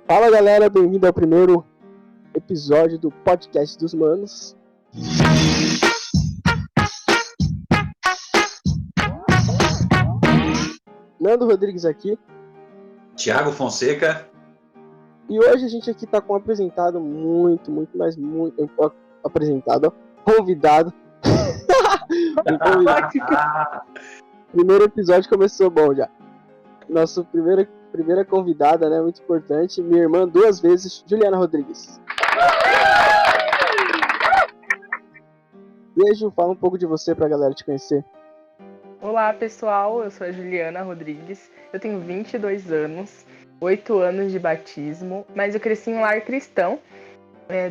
Fala galera, bem-vindo ao primeiro episódio do podcast dos Manos. Nando Rodrigues aqui. Thiago Fonseca. E hoje a gente aqui tá com um apresentado muito apresentado, convidado. Primeiro episódio começou bom já. Nossa primeira convidada, né, muito importante, minha irmã 2 vezes, Juliana Rodrigues. E aí, Ju, fala um pouco de você pra galera te conhecer. Olá pessoal, eu sou a Juliana Rodrigues, eu tenho 22 anos, 8 anos de batismo, mas eu cresci em um lar cristão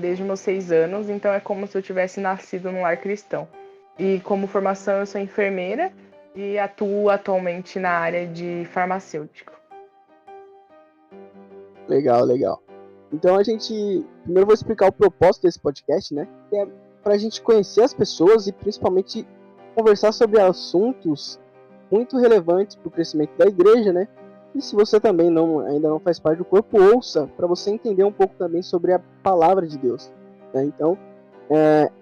desde meus 6 anos, então é como se eu tivesse nascido num lar cristão. E como formação eu sou enfermeira e atuo atualmente na área de farmacêutico. Legal. Então primeiro eu vou explicar o propósito desse podcast, né? Que é pra gente conhecer as pessoas e principalmente conversar sobre assuntos muito relevantes para o crescimento da igreja, né? E se você também ainda não faz parte do corpo, ouça, para você entender um pouco também sobre a palavra de Deus, né? Então,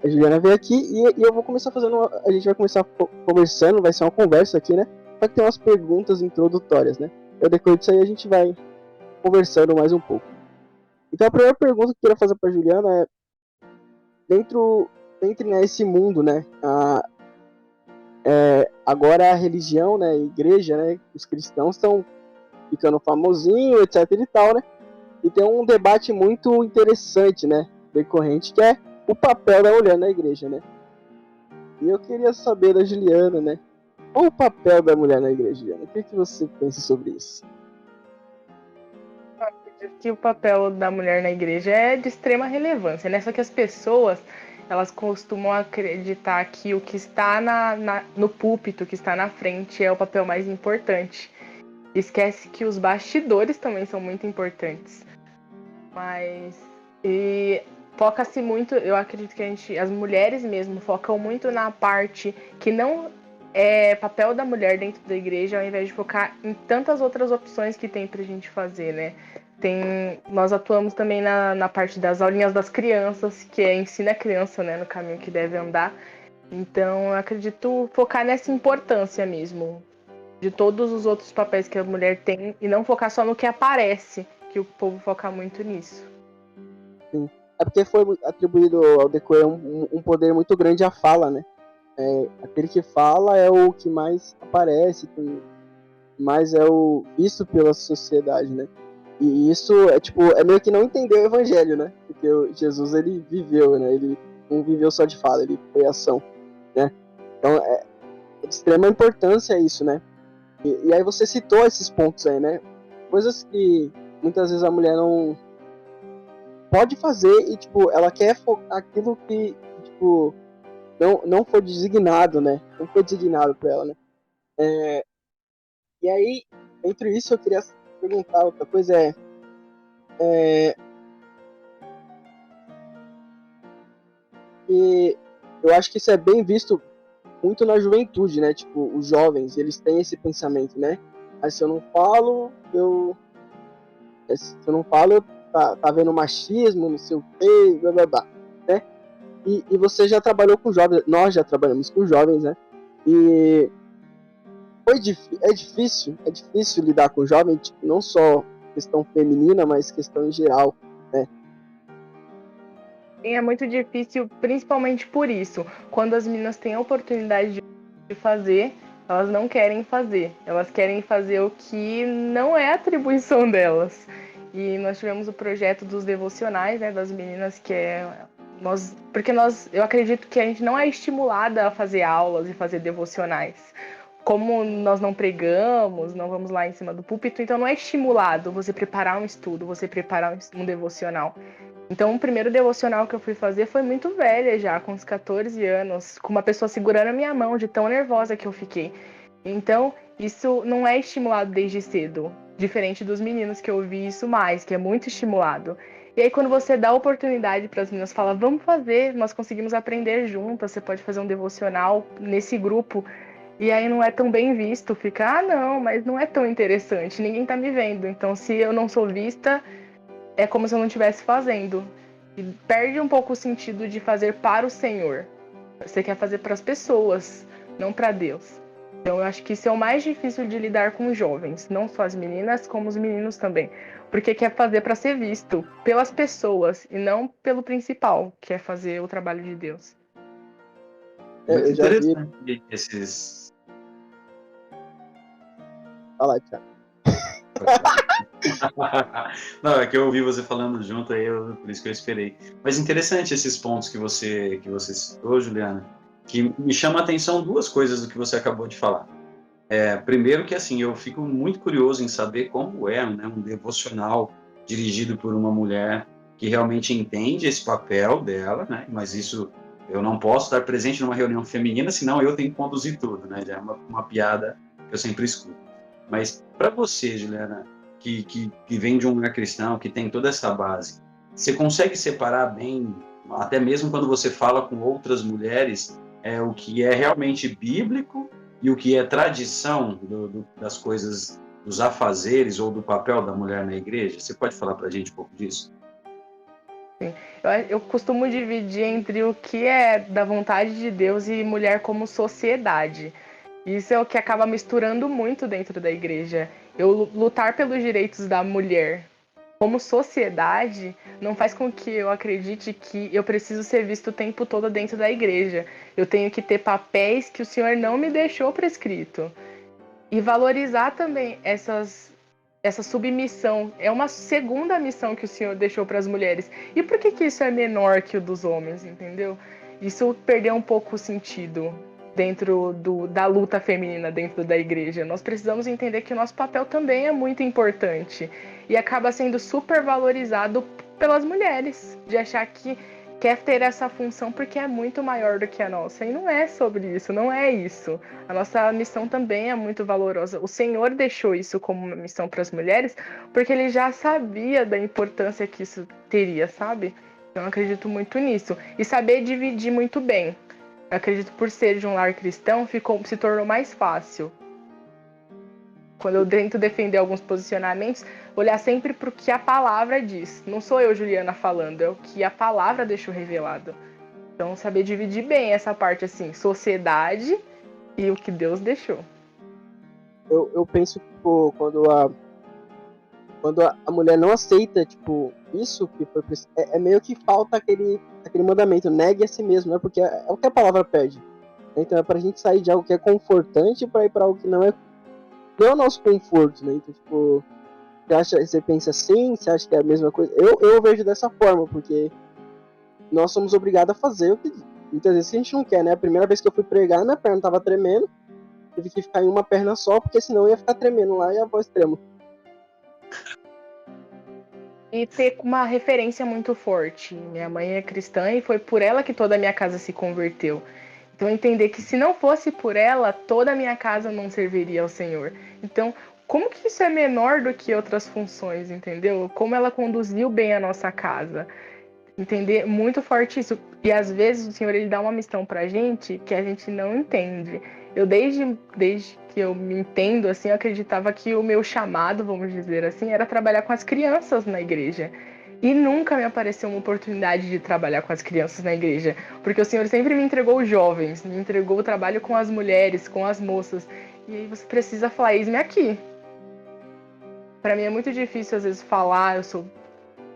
a Juliana veio aqui e eu vou começar a gente vai começar conversando, vai ser uma conversa aqui, né? Só que tem umas perguntas introdutórias, né? Eu depois disso aí a gente vai conversando mais um pouco. Então a primeira pergunta que eu queria fazer para Juliana é, dentre nesse mundo, né? Agora a religião, né, a igreja, né, os cristãos estão ficando famosinhos, etc e tal, né? E tem um debate muito interessante, né, decorrente, que é o papel da mulher na igreja, né? E eu queria saber da Juliana, né, qual o papel da mulher na igreja, Juliana? O que você pensa sobre isso? Eu acredito que o papel da mulher na igreja é de extrema relevância, né? Só que as pessoas, elas costumam acreditar que o que está no púlpito, que está na frente, é o papel mais importante. Esquece que os bastidores também são muito importantes. Mas foca-se muito, eu acredito que as mulheres mesmo focam muito na parte que não é papel da mulher dentro da igreja, ao invés de focar em tantas outras opções que tem pra gente fazer, né? Nós atuamos também na parte das aulinhas das crianças, que ensina a criança, né, no caminho que deve andar. Então, eu acredito focar nessa importância mesmo, de todos os outros papéis que a mulher tem, e não focar só no que aparece, que o povo foca muito nisso. Sim. É porque foi atribuído ao decorrer um poder muito grande à fala, né? Aquele que fala é o que mais aparece, que mais é o visto pela sociedade, né? E isso é meio que não entender o evangelho, né? Porque Jesus, ele viveu, né? Ele não viveu só de fala, ele foi ação, né? Então é de extrema importância isso, né? E aí você citou esses pontos aí, né? Coisas que muitas vezes a mulher não pode fazer e, ela quer focar aquilo que, não foi designado, né? Não foi designado para ela, né? E aí, entre isso, eu queria perguntar outra coisa, que eu acho que isso é bem visto muito na juventude, né? Tipo, os jovens, eles têm esse pensamento, né? Mas se eu não falo, tá havendo machismo, não sei o quê, blá blá blá, né? E você já trabalhou com jovens, nós já trabalhamos com jovens, né? E é difícil lidar com jovens, tipo, não só questão feminina, mas questão em geral, né? É muito difícil, principalmente por isso. Quando as meninas têm a oportunidade de fazer, elas não querem fazer. Elas querem fazer o que não é atribuição delas. E nós tivemos o projeto dos devocionais, né, das meninas, que eu acredito que a gente não é estimulada a fazer aulas e fazer devocionais. Como nós não pregamos, não vamos lá em cima do púlpito, então não é estimulado você preparar um estudo, você preparar um devocional. Então, o primeiro devocional que eu fui fazer foi muito velha já, com uns 14 anos, com uma pessoa segurando a minha mão, de tão nervosa que eu fiquei. Então, isso não é estimulado desde cedo, diferente dos meninos que eu vi isso mais, que é muito estimulado. E aí, quando você dá a oportunidade para as meninas, fala, vamos fazer, nós conseguimos aprender juntas, você pode fazer um devocional nesse grupo. E aí não é tão bem visto, fica, não, mas não é tão interessante, ninguém tá me vendo. Então, se eu não sou vista, é como se eu não estivesse fazendo. E perde um pouco o sentido de fazer para o Senhor. Você quer fazer para as pessoas, não para Deus. Então eu acho que isso é o mais difícil de lidar com os jovens, não só as meninas, como os meninos também. Porque quer fazer para ser visto pelas pessoas e não pelo principal, que é fazer o trabalho de Deus. Muito Eu já vi. interessante esses. Fala, Thiago. Não, é que eu ouvi você falando junto, por isso que eu esperei. Mas interessante esses pontos que você citou, Juliana, que me chama a atenção duas coisas do que você acabou de falar. Primeiro que, assim, eu fico muito curioso em saber como é, né, um devocional dirigido por uma mulher que realmente entende esse papel dela, né, mas isso eu não posso estar presente numa reunião feminina, senão eu tenho que conduzir tudo, né, já é uma piada que eu sempre escuto. Mas para você, Juliana, que vem de um lugar cristão, que tem toda essa base, você consegue separar bem, até mesmo quando você fala com outras mulheres, o que é realmente bíblico e o que é tradição das coisas, dos afazeres ou do papel da mulher na igreja? Você pode falar para a gente um pouco disso? Sim. Eu costumo dividir entre o que é da vontade de Deus e mulher como sociedade. Isso é o que acaba misturando muito dentro da igreja. Eu lutar pelos direitos da mulher como sociedade não faz com que eu acredite que eu preciso ser visto o tempo todo dentro da igreja. Eu tenho que ter papéis que o Senhor não me deixou prescrito. E valorizar também essa submissão. É uma segunda missão que o Senhor deixou para as mulheres. E por que isso é menor que o dos homens, entendeu? Isso perdeu um pouco o sentido dentro da luta feminina dentro da igreja. Nós precisamos entender que o nosso papel também é muito importante e acaba sendo super valorizado pelas mulheres, de achar que quer ter essa função porque é muito maior do que a nossa. E não é sobre isso, não é isso. A nossa missão também é muito valorosa. O Senhor deixou isso como uma missão para as mulheres porque ele já sabia da importância que isso teria, sabe? Então eu acredito muito nisso. E saber dividir muito bem. Eu acredito que por ser de um lar cristão, se tornou mais fácil. Quando eu tento defender alguns posicionamentos, olhar sempre para o que a palavra diz. Não sou eu, Juliana, falando, é o que a palavra deixou revelado. Então, saber dividir bem essa parte, assim, sociedade e o que Deus deixou. Eu penso que, tipo, quando a mulher não aceita, tipo, isso que foi é meio que falta aquele mandamento, negue a si mesmo, né? Porque é o que a palavra pede. Então é pra gente sair de algo que é confortante pra ir pra algo que não é o nosso conforto, né? Então, tipo, você pensa assim, você acha que é a mesma coisa? Eu vejo dessa forma, porque nós somos obrigados a fazer o que muitas vezes a gente não quer, né? A primeira vez que eu fui pregar, minha perna tava tremendo, tive que ficar em uma perna só, porque senão ia ficar tremendo lá e a voz trema. E ter uma referência muito forte. Minha mãe é cristã e foi por ela que toda a minha casa se converteu. Então, entender que se não fosse por ela, toda a minha casa não serviria ao Senhor. Então, como que isso é menor do que outras funções, entendeu? Como ela conduziu bem a nossa casa. Entender muito forte isso. E às vezes o Senhor ele dá uma missão pra gente que a gente não entende. Eu desde que eu me entendo assim, eu acreditava que o meu chamado, vamos dizer assim, era trabalhar com as crianças na igreja. E nunca me apareceu uma oportunidade de trabalhar com as crianças na igreja, porque o Senhor sempre me entregou os jovens, me entregou o trabalho com as mulheres, com as moças. E aí você precisa falar, eis-me aqui. Para mim é muito difícil às vezes falar,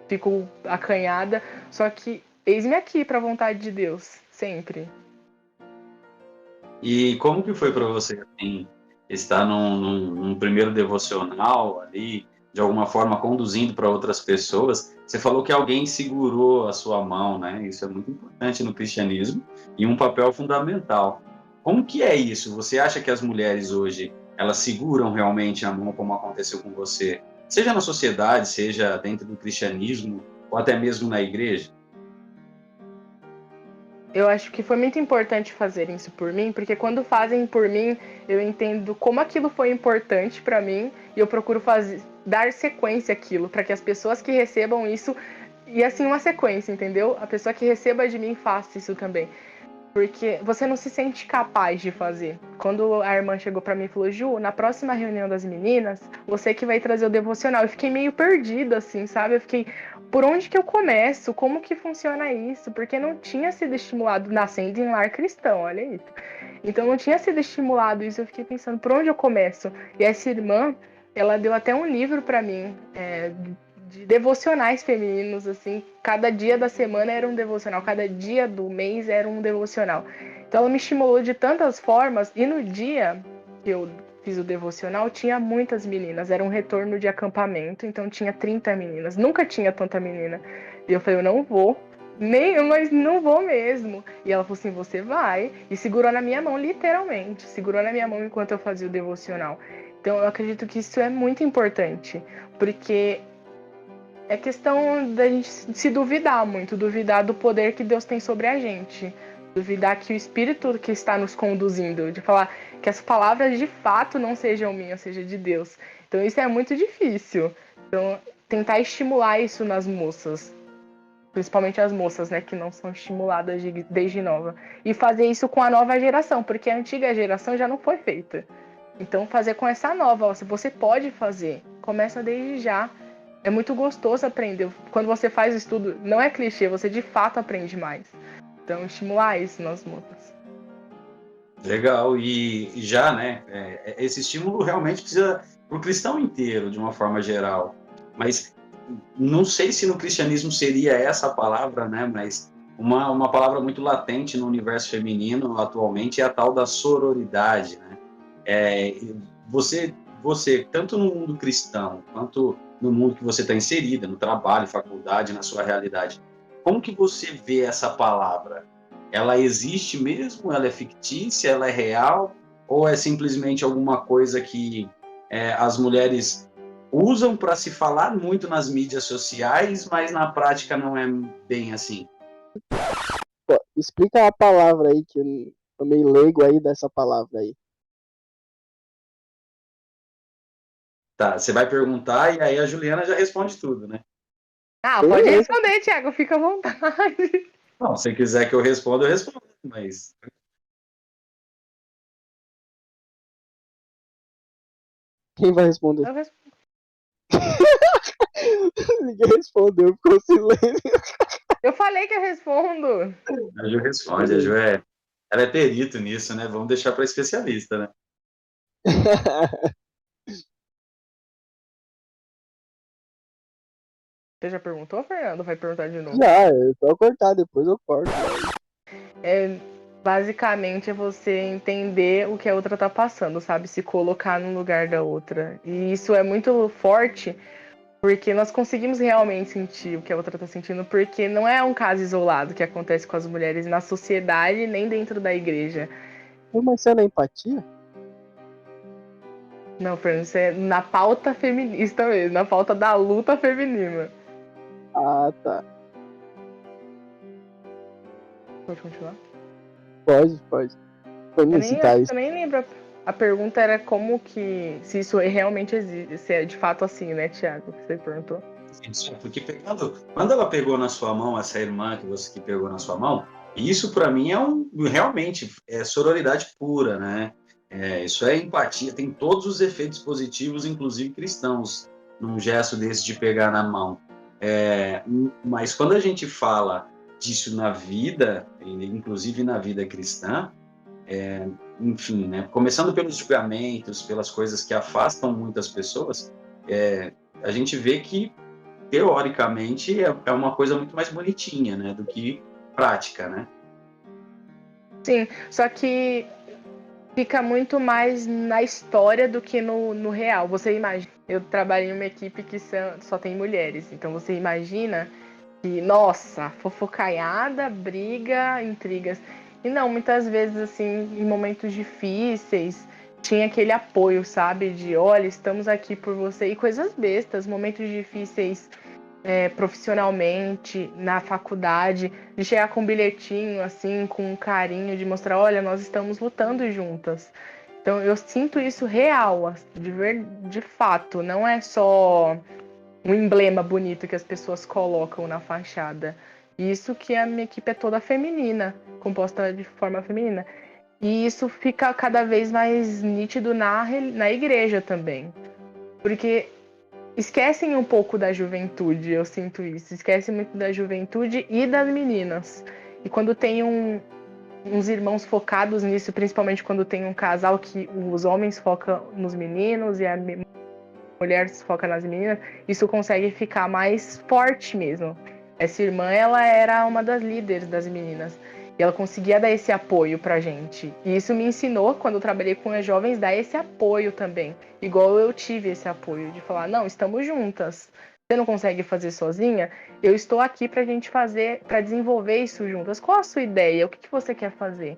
fico acanhada, só que eis-me aqui para a vontade de Deus, sempre. E como que foi para você, assim, estar num primeiro devocional ali, de alguma forma conduzindo para outras pessoas? Você falou que alguém segurou a sua mão, né? Isso é muito importante no cristianismo e um papel fundamental. Como que é isso? Você acha que as mulheres hoje, elas seguram realmente a mão como aconteceu com você? Seja na sociedade, seja dentro do cristianismo, ou até mesmo na igreja? Eu acho que foi muito importante fazerem isso por mim, porque quando fazem por mim, eu entendo como aquilo foi importante para mim e eu procuro dar sequência àquilo, para que as pessoas que recebam isso, e assim uma sequência, entendeu? A pessoa que receba de mim faça isso também. Porque você não se sente capaz de fazer. Quando a irmã chegou pra mim e falou, Ju, na próxima reunião das meninas, você que vai trazer o devocional. Eu fiquei meio perdida, assim, sabe? Eu fiquei, por onde que eu começo? Como que funciona isso? Porque não tinha sido estimulado nascendo em lar cristão, olha isso. Então não tinha sido estimulado isso. Eu fiquei pensando, por onde eu começo? E essa irmã, ela deu até um livro pra mim, de devocionais femininos, assim, cada dia da semana era um devocional, cada dia do mês era um devocional. Então ela me estimulou de tantas formas, e no dia que eu fiz o devocional, tinha muitas meninas, era um retorno de acampamento, então tinha 30 meninas, nunca tinha tanta menina. E eu falei, eu não vou, mas não vou mesmo. E ela falou assim, você vai, e segurou na minha mão, literalmente, segurou na minha mão enquanto eu fazia o devocional. Então eu acredito que isso é muito importante, porque é questão da gente se duvidar muito, duvidar do poder que Deus tem sobre a gente, duvidar que o Espírito que está nos conduzindo, de falar que as palavras de fato não sejam minhas, seja de Deus. Então isso é muito difícil. Então tentar estimular isso nas moças, principalmente as moças, né, que não são estimuladas desde nova, e fazer isso com a nova geração, porque a antiga geração já não foi feita. Então fazer com essa nova, você pode fazer, começa desde já. É muito gostoso aprender. Quando você faz o estudo, não é clichê, você de fato aprende mais. Então, estimular isso nas moças. Legal, e já, né, esse estímulo realmente precisa para o cristão inteiro, de uma forma geral. Mas não sei se no cristianismo seria essa a palavra, né, mas uma palavra muito latente no universo feminino atualmente é a tal da sororidade, né? É, você, tanto no mundo cristão, quanto no mundo que você está inserida, no trabalho, faculdade, na sua realidade, como que você vê essa palavra? Ela existe mesmo? Ela é fictícia? Ela é real? Ou é simplesmente alguma coisa que as mulheres usam para se falar muito nas mídias sociais, mas na prática não é bem assim? Pô, explica a palavra aí, que eu tô meio leigo aí dessa palavra aí. Tá, você vai perguntar e aí a Juliana já responde tudo, né? Ah, pode Beleza. responder, Thiago, fica à vontade. Não, se quiser que eu responda, eu respondo, mas Quem vai responder? Eu, res- Ninguém respondeu, ficou silêncio. eu falei que eu respondo. a Ju responde. Ela é perito nisso, né? Vamos deixar para especialista, né? Você já perguntou, Fernando? Vai perguntar de novo. Já, eu só cortar, depois eu corto. Basicamente é você entender o que a outra tá passando, sabe? Se colocar no lugar da outra. E isso é muito forte, porque nós conseguimos realmente sentir o que a outra tá sentindo, porque não é um caso isolado que acontece com as mulheres na sociedade, nem dentro da igreja. Mas você não é empatia? Não, Fernando, isso é na pauta feminista mesmo, na pauta da luta feminina. Ah, tá. Pode continuar? Pode, pode. Vamos Eu nem, citar isso. eu nem lembro. A pergunta era como que. Se isso realmente existe. Se é de fato assim, né, Thiago? Que você perguntou. Sim, porque quando ela pegou na sua mão, essa irmã que você que pegou na sua mão, isso para mim realmente é sororidade pura, né? Isso é empatia, tem todos os efeitos positivos, inclusive cristãos, num gesto desse de pegar na mão. Mas quando a gente fala disso na vida, inclusive na vida cristã, enfim, né? Começando pelos julgamentos, pelas coisas que afastam muitas pessoas, a gente vê que teoricamente é uma coisa muito mais bonitinha, né, do que prática, né? Sim, só que fica muito mais na história do que no real. Você imagina. Eu trabalho em uma equipe que só tem mulheres. Então você imagina que, nossa, fofocaiada, briga, intrigas. E não, muitas vezes, assim, em momentos difíceis, tinha aquele apoio, sabe? De, olha, estamos aqui por você. E coisas bestas, momentos difíceis profissionalmente, na faculdade, de chegar com um bilhetinho, assim, com um carinho, de mostrar, olha, nós estamos lutando juntas. Então, eu sinto isso real, de fato. Não é só um emblema bonito que as pessoas colocam na fachada. E isso que a minha equipe é toda feminina, composta de forma feminina. E isso fica cada vez mais nítido na igreja também. Porque esquecem um pouco da juventude, eu sinto isso. Esquecem muito da juventude e das meninas. E quando tem uns irmãos focados nisso, principalmente quando tem um casal que os homens focam nos meninos e a mulher se foca nas meninas, isso consegue ficar mais forte mesmo. Essa irmã, ela era uma das líderes das meninas. E ela conseguia dar esse apoio pra gente. E isso me ensinou, quando eu trabalhei com as jovens, dar esse apoio também. Igual eu tive esse apoio, de falar, não, estamos juntas. Você não consegue fazer sozinha? Eu estou aqui pra gente fazer, pra desenvolver isso juntas. Qual a sua ideia? O que você quer fazer?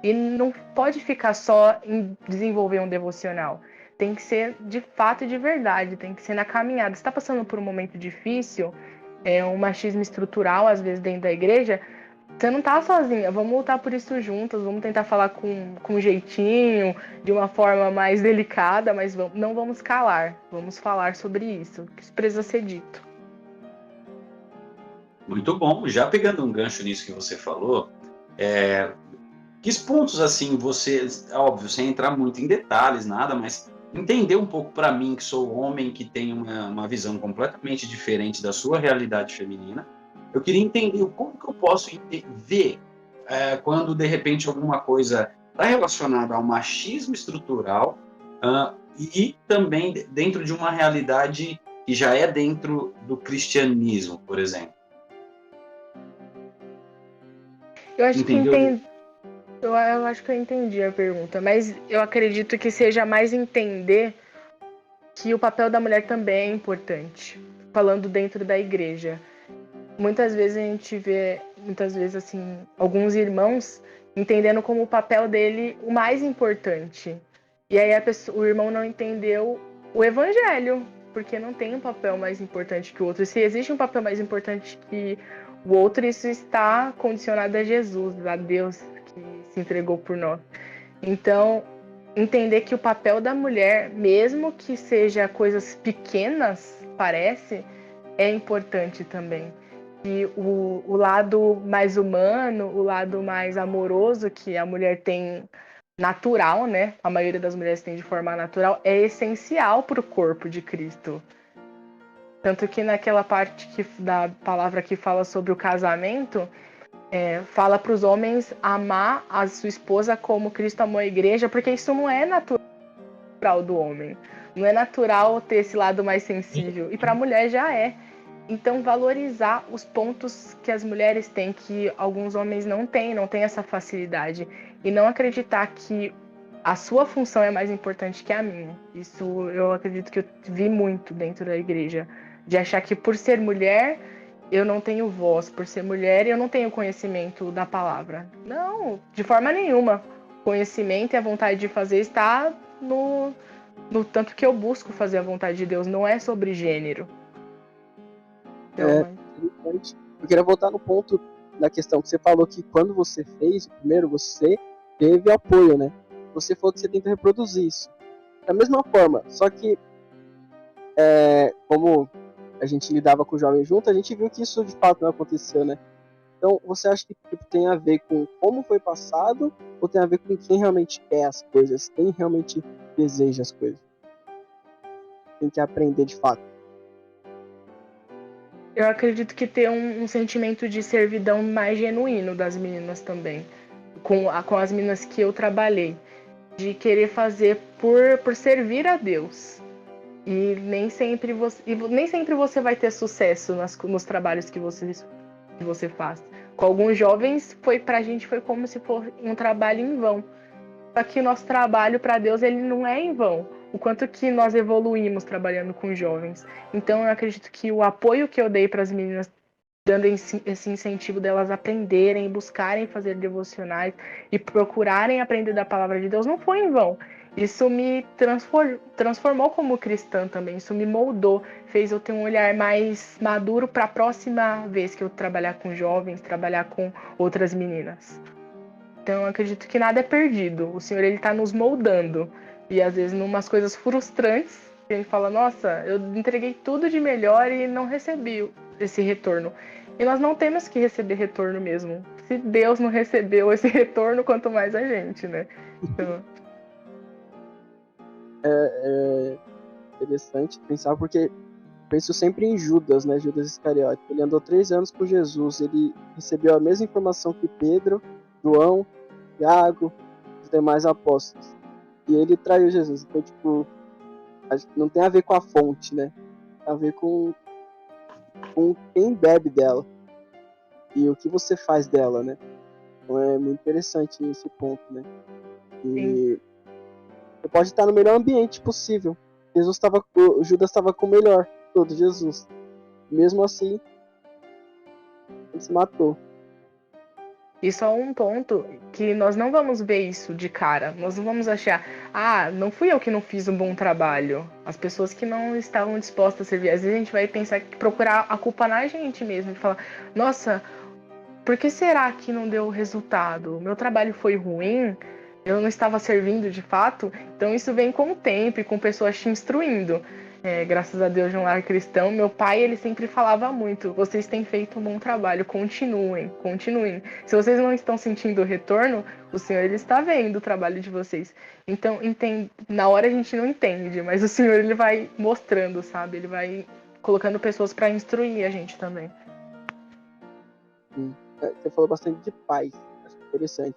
E não pode ficar só em desenvolver um devocional. Tem que ser de fato e de verdade, tem que ser na caminhada. Você está passando por um momento difícil, um machismo estrutural, às vezes, dentro da igreja, você não tá sozinha, vamos lutar por isso juntas, vamos tentar falar com jeitinho, de uma forma mais delicada, mas não vamos calar, vamos falar sobre isso, que isso precisa ser dito. Muito bom. Já pegando um gancho nisso que você falou, que pontos assim você, óbvio, sem entrar muito em detalhes, nada, mas entender um pouco para mim, que sou homem, que tem uma visão completamente diferente da sua realidade feminina, eu queria entender como que eu posso ver quando de repente alguma coisa está relacionada ao machismo estrutural e também dentro de uma realidade que já é dentro do cristianismo, por exemplo. Eu acho Entendeu? eu acho que eu entendi a pergunta, mas eu acredito que seja mais entender que o papel da mulher também é importante, falando dentro da igreja. Muitas vezes a gente vê, assim, alguns irmãos entendendo como o papel dele o mais importante. E aí o irmão não entendeu o evangelho, porque não tem um papel mais importante que o outro. Se existe um papel mais importante que o outro, isso está condicionado a Jesus, a Deus que se entregou por nós. Então, entender que o papel da mulher, mesmo que seja coisas pequenas, parece, é importante também. E o lado mais humano, o lado mais amoroso que a mulher tem natural, né? A maioria das mulheres tem de forma natural, é essencial para o corpo de Cristo. Tanto que naquela parte da palavra que fala sobre o casamento, fala para os homens amar a sua esposa como Cristo amou a igreja, porque isso não é natural do homem. Não é natural ter esse lado mais sensível. E para a mulher já é. Então, valorizar os pontos que as mulheres têm, que alguns homens não têm essa facilidade. E não acreditar que a sua função é mais importante que a minha. Isso eu acredito que eu vi muito dentro da igreja. De achar que por ser mulher, eu não tenho voz. Por ser mulher, eu não tenho conhecimento da palavra. Não, de forma nenhuma. Conhecimento e a vontade de fazer está no tanto que eu busco fazer a vontade de Deus. Não é sobre gênero. Eu queria voltar no ponto da questão que você falou que quando você fez o primeiro, você teve apoio, né? Você falou que você tenta reproduzir isso. Da mesma forma, só que como a gente lidava com o jovem junto, a gente viu que isso de fato não aconteceu, né? Então, você acha que tem a ver com como foi passado ou tem a ver com quem realmente quer as coisas, quem realmente deseja as coisas? Tem que aprender de fato. Eu acredito que tem um sentimento de servidão mais genuíno das meninas também, com as meninas que eu trabalhei, de querer fazer por servir a Deus. E nem sempre você vai ter sucesso nos trabalhos que você faz. Com alguns jovens, pra gente foi como se fosse um trabalho em vão. Só que nosso trabalho para Deus, ele não é em vão. O quanto que nós evoluímos trabalhando com jovens. Então, eu acredito que o apoio que eu dei para as meninas, dando esse incentivo delas aprenderem, buscarem fazer devocionais e procurarem aprender da palavra de Deus, não foi em vão. Isso me transformou como cristã também. Isso me moldou, fez eu ter um olhar mais maduro para a próxima vez que eu trabalhar com jovens, trabalhar com outras meninas. Então, eu acredito que nada é perdido. O Senhor, ele está nos moldando. E, às vezes, numas coisas frustrantes, a gente fala, nossa, eu entreguei tudo de melhor e não recebi esse retorno. E nós não temos que receber retorno mesmo. Se Deus não recebeu esse retorno, quanto mais a gente, né? Então, É interessante pensar, porque penso sempre em Judas, né? Judas Iscariote. Ele andou 3 anos com Jesus, ele recebeu a mesma informação que Pedro, João, Tiago, os demais apóstolos. E ele traiu Jesus. Então, tipo, acho que não tem a ver com a fonte, né? Tem a ver com quem bebe dela e o que você faz dela, né? Então é muito interessante esse ponto, né? E você pode estar no melhor ambiente possível. Judas estava com o melhor, todo Jesus. Mesmo assim, ele se matou. e só um ponto que nós não vamos ver isso de cara. Nós não vamos achar, não fui eu que não fiz um bom trabalho. As pessoas que não estavam dispostas a servir. Às vezes a gente vai pensar, procurar a culpa na gente mesmo. De falar, nossa, por que será que não deu resultado? Meu trabalho foi ruim? Eu não estava servindo de fato? Então isso vem com o tempo e com pessoas te instruindo. Graças a Deus de um lar cristão, meu pai ele sempre falava muito, vocês têm feito um bom trabalho, continuem. Se vocês não estão sentindo o retorno, o Senhor ele está vendo o trabalho de vocês. Então, na hora a gente não entende, mas o Senhor ele vai mostrando, sabe? Ele vai colocando pessoas para instruir a gente também. Você falou bastante de pais, acho interessante.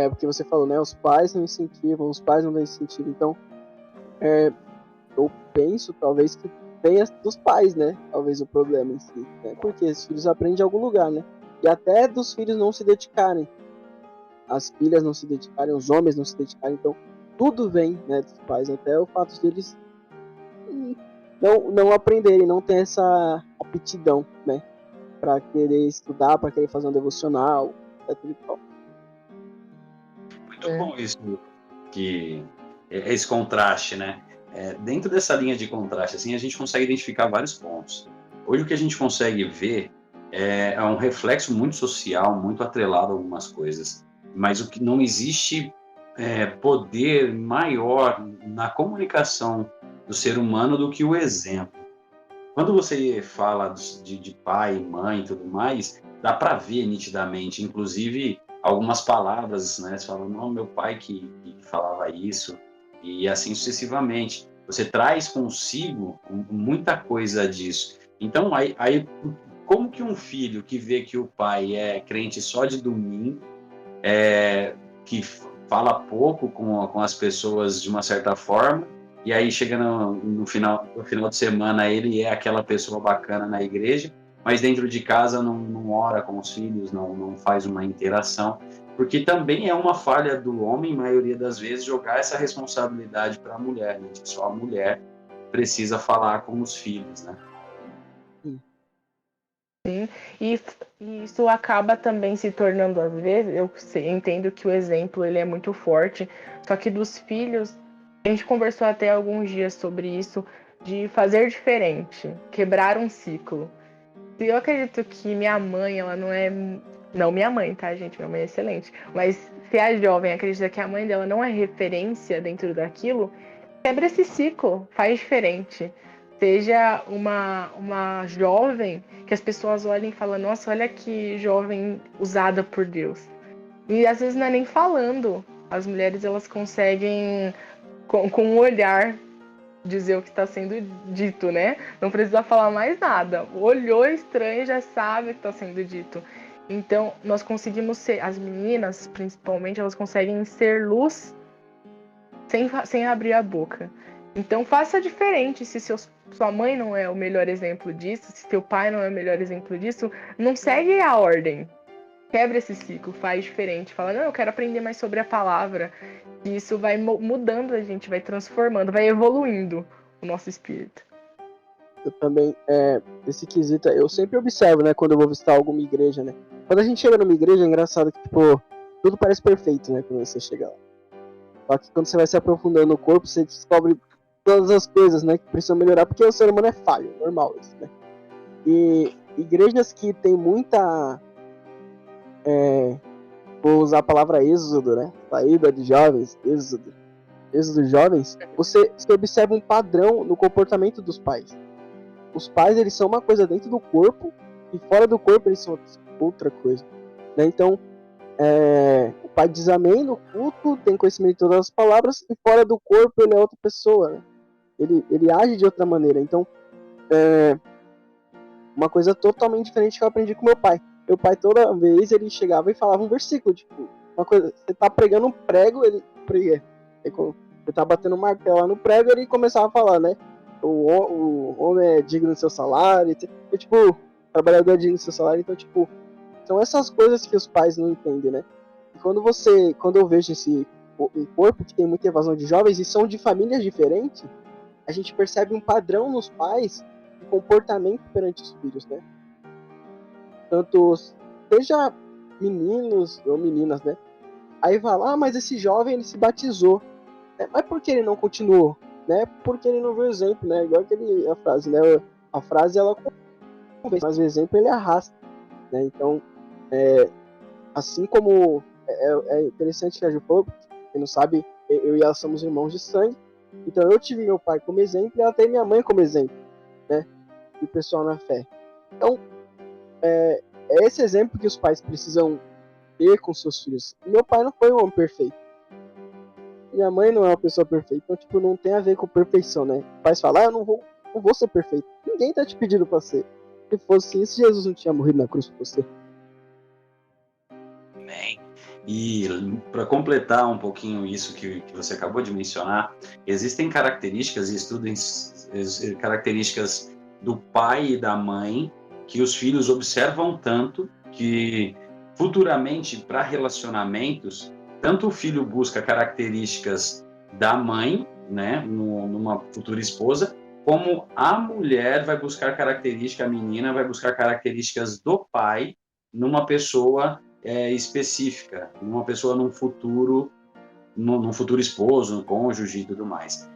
Porque você falou, né? Os pais não incentivam, os pais não dão incentivo. Então, eu penso, talvez, que venha dos pais, né? Talvez o problema em si. Né? Porque os filhos aprendem de algum lugar, né? E até dos filhos não se dedicarem. As filhas não se dedicarem, os homens não se dedicarem. Então, tudo vem, né, dos pais. Até o fato de eles não aprenderem, não ter essa aptidão, né? Para querer estudar, para querer fazer um devocional, etc. Muito bom isso, que esse contraste, né? Dentro dessa linha de contraste, assim, a gente consegue identificar vários pontos. Hoje o que a gente consegue ver é um reflexo muito social, muito atrelado a algumas coisas, mas o que não existe poder maior na comunicação do ser humano do que o exemplo. Quando você fala de pai, mãe e tudo mais, dá para ver nitidamente, inclusive algumas palavras, né? Você fala, não, meu pai que falava isso, e assim sucessivamente. Você traz consigo muita coisa disso. Então, aí como que um filho que vê que o pai é crente só de domingo, que fala pouco com as pessoas de uma certa forma, e aí chega no final de semana ele é aquela pessoa bacana na igreja, mas dentro de casa não ora com os filhos, não faz uma interação, porque também é uma falha do homem, maioria das vezes, jogar essa responsabilidade para a mulher, né? De que só a mulher precisa falar com os filhos, né? Sim, e isso acaba também se tornando, às vezes, entendo que o exemplo ele é muito forte, só que dos filhos, a gente conversou até alguns dias sobre isso, de fazer diferente, quebrar um ciclo. E eu acredito que minha mãe, ela não é... Não minha mãe, tá, gente? Minha mãe é excelente. Mas se a jovem acredita que a mãe dela não é referência dentro daquilo, quebra esse ciclo, faz diferente. Seja uma jovem que as pessoas olhem e falam, nossa, olha que jovem usada por Deus. E às vezes não é nem falando. As mulheres elas conseguem, com um olhar, dizer o que está sendo dito, né? Não precisa falar mais nada. Olhou estranho já sabe o que está sendo dito. Então, nós conseguimos ser, as meninas, principalmente, elas conseguem ser luz sem abrir a boca. Então, faça diferente. Se sua mãe não é o melhor exemplo disso, se seu pai não é o melhor exemplo disso, não segue a ordem. Quebra esse ciclo, faz diferente. Fala, não, eu quero aprender mais sobre a palavra. E isso vai mudando a gente, vai transformando, vai evoluindo o nosso espírito. Eu também, esse quesito, eu sempre observo, né, quando eu vou visitar alguma igreja, né. Quando a gente chega numa igreja, é engraçado que, tipo, tudo parece perfeito, né, quando você chega lá. Só que quando você vai se aprofundando no corpo, você descobre todas as coisas, né, que precisam melhorar, porque o ser humano é falho, normal isso, né. E igrejas que tem muita, vou usar a palavra êxodo, né, saída de jovens, êxodo de jovens, você observa um padrão no comportamento dos pais. Os pais, eles são uma coisa dentro do corpo, e fora do corpo eles são outra coisa, né? Então, o pai diz amém no culto, tem conhecimento de todas as palavras, e fora do corpo ele é outra pessoa, né? Ele age de outra maneira. Então, uma coisa totalmente diferente que eu aprendi com meu pai. Meu pai, toda vez, ele chegava e falava um versículo, tipo, uma coisa, você tá pregando um prego, ele prega. Você tá batendo um martelo lá no prego, ele começava a falar, né? O homem é digno do seu salário, e, tipo, o trabalhador é digno do seu salário, então, tipo, são essas coisas que os pais não entendem, né? E quando eu vejo um corpo que tem muita evasão de jovens e são de famílias diferentes, a gente percebe um padrão nos pais de comportamento perante os filhos, né? Tanto seja meninos ou meninas, né? Aí vai lá, mas esse jovem ele se batizou, né? Mas por que ele não continuou, né? Porque ele não viu exemplo, né? Igual a frase, né? A frase ela convence, mas o exemplo ele arrasta, né? Então, assim como é interessante que a Ju falou, quem não sabe, eu e ela somos irmãos de sangue, então eu tive meu pai como exemplo e ela tem minha mãe como exemplo, né? E pessoal na fé. Então, é esse exemplo que os pais precisam ter com seus filhos. Meu pai não foi um homem perfeito. Minha mãe não é uma pessoa perfeita. Então, tipo, não tem a ver com perfeição, né? Os pais falam, eu não vou ser perfeito. Ninguém tá te pedindo pra ser. Se fosse isso, Jesus não tinha morrido na cruz por você. Amém. E para completar um pouquinho isso que você acabou de mencionar, existem características e estudos características do pai e da mãe que os filhos observam tanto que futuramente para relacionamentos, tanto o filho busca características da mãe, né, numa futura esposa, como a mulher vai buscar características, a menina vai buscar características do pai numa pessoa específica, uma pessoa num futuro esposo, um cônjuge e tudo mais.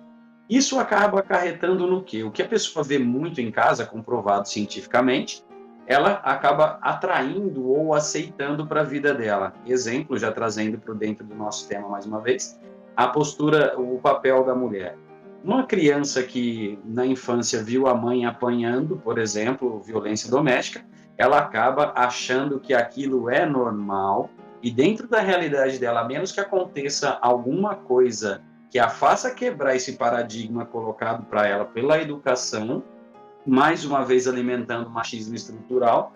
Isso acaba acarretando no quê? O que a pessoa vê muito em casa, comprovado cientificamente, ela acaba atraindo ou aceitando para a vida dela. Exemplo, já trazendo para dentro do nosso tema mais uma vez, a postura, o papel da mulher. Uma criança que na infância viu a mãe apanhando, por exemplo, violência doméstica, ela acaba achando que aquilo é normal e dentro da realidade dela, a menos que aconteça alguma coisa que a faça quebrar esse paradigma colocado para ela pela educação, mais uma vez alimentando o machismo estrutural,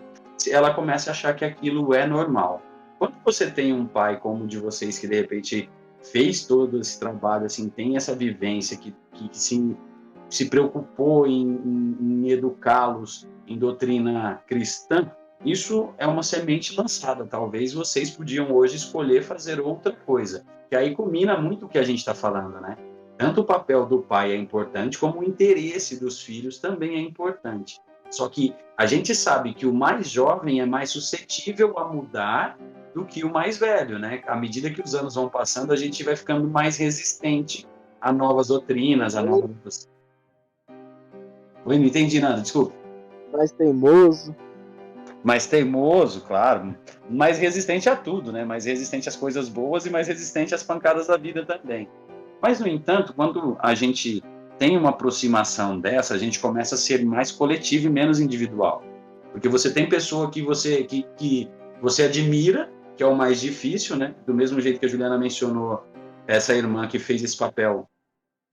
ela começa a achar que aquilo é normal. Quando você tem um pai como o de vocês, que de repente fez todo esse trabalho, assim, tem essa vivência, que se preocupou em educá-los em doutrina cristã, isso é uma semente lançada. Talvez vocês podiam hoje escolher fazer outra coisa, que aí culmina muito o que a gente está falando, né? Tanto o papel do pai é importante, como o interesse dos filhos também é importante. Só que a gente sabe que o mais jovem é mais suscetível a mudar do que o mais velho, né? À medida que os anos vão passando, a gente vai ficando mais resistente a novas doutrinas, a novas... Oi, não entendi nada, desculpa. Mais teimoso. Mais teimoso, claro. Mais resistente a tudo, né? Mais resistente às coisas boas e mais resistente às pancadas da vida também. Mas, no entanto, quando a gente tem uma aproximação dessa, a gente começa a ser mais coletivo e menos individual. Porque você tem pessoa que você admira, que é o mais difícil, né? Do mesmo jeito que a Juliana mencionou, essa irmã que fez esse papel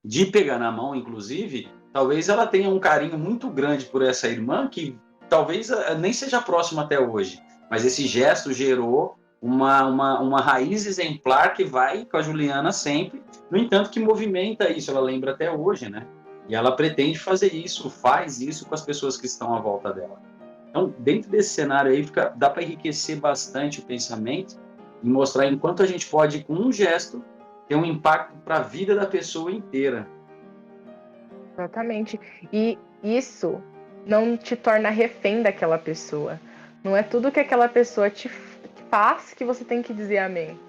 de pegar na mão, inclusive, talvez ela tenha um carinho muito grande por essa irmã, que talvez nem seja próxima até hoje, mas esse gesto gerou uma raiz exemplar que vai com a Juliana sempre, no entanto que movimenta isso, ela lembra até hoje, né? E ela pretende fazer isso, faz isso com as pessoas que estão à volta dela. Então, dentro desse cenário aí, dá para enriquecer bastante o pensamento e mostrar enquanto a gente pode, com um gesto, ter um impacto para a vida da pessoa inteira. Exatamente. E isso não te torna refém daquela pessoa. Não é tudo que aquela pessoa te faz que você tem que dizer amém.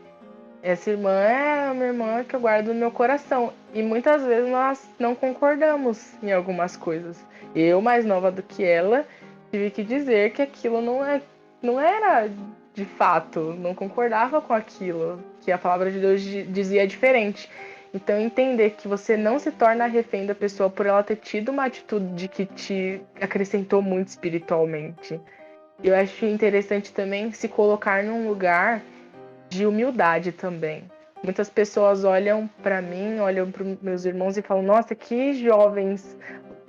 Essa irmã é uma irmã que eu guardo no meu coração. E muitas vezes nós não concordamos em algumas coisas. Eu, mais nova do que ela, tive que dizer que aquilo não era de fato, não concordava com aquilo, que a palavra de Deus dizia diferente. Então, entender que você não se torna refém da pessoa por ela ter tido uma atitude que te acrescentou muito espiritualmente. Eu acho interessante também se colocar num lugar de humildade também. Muitas pessoas olham para mim, olham para meus irmãos e falam: nossa, que jovens.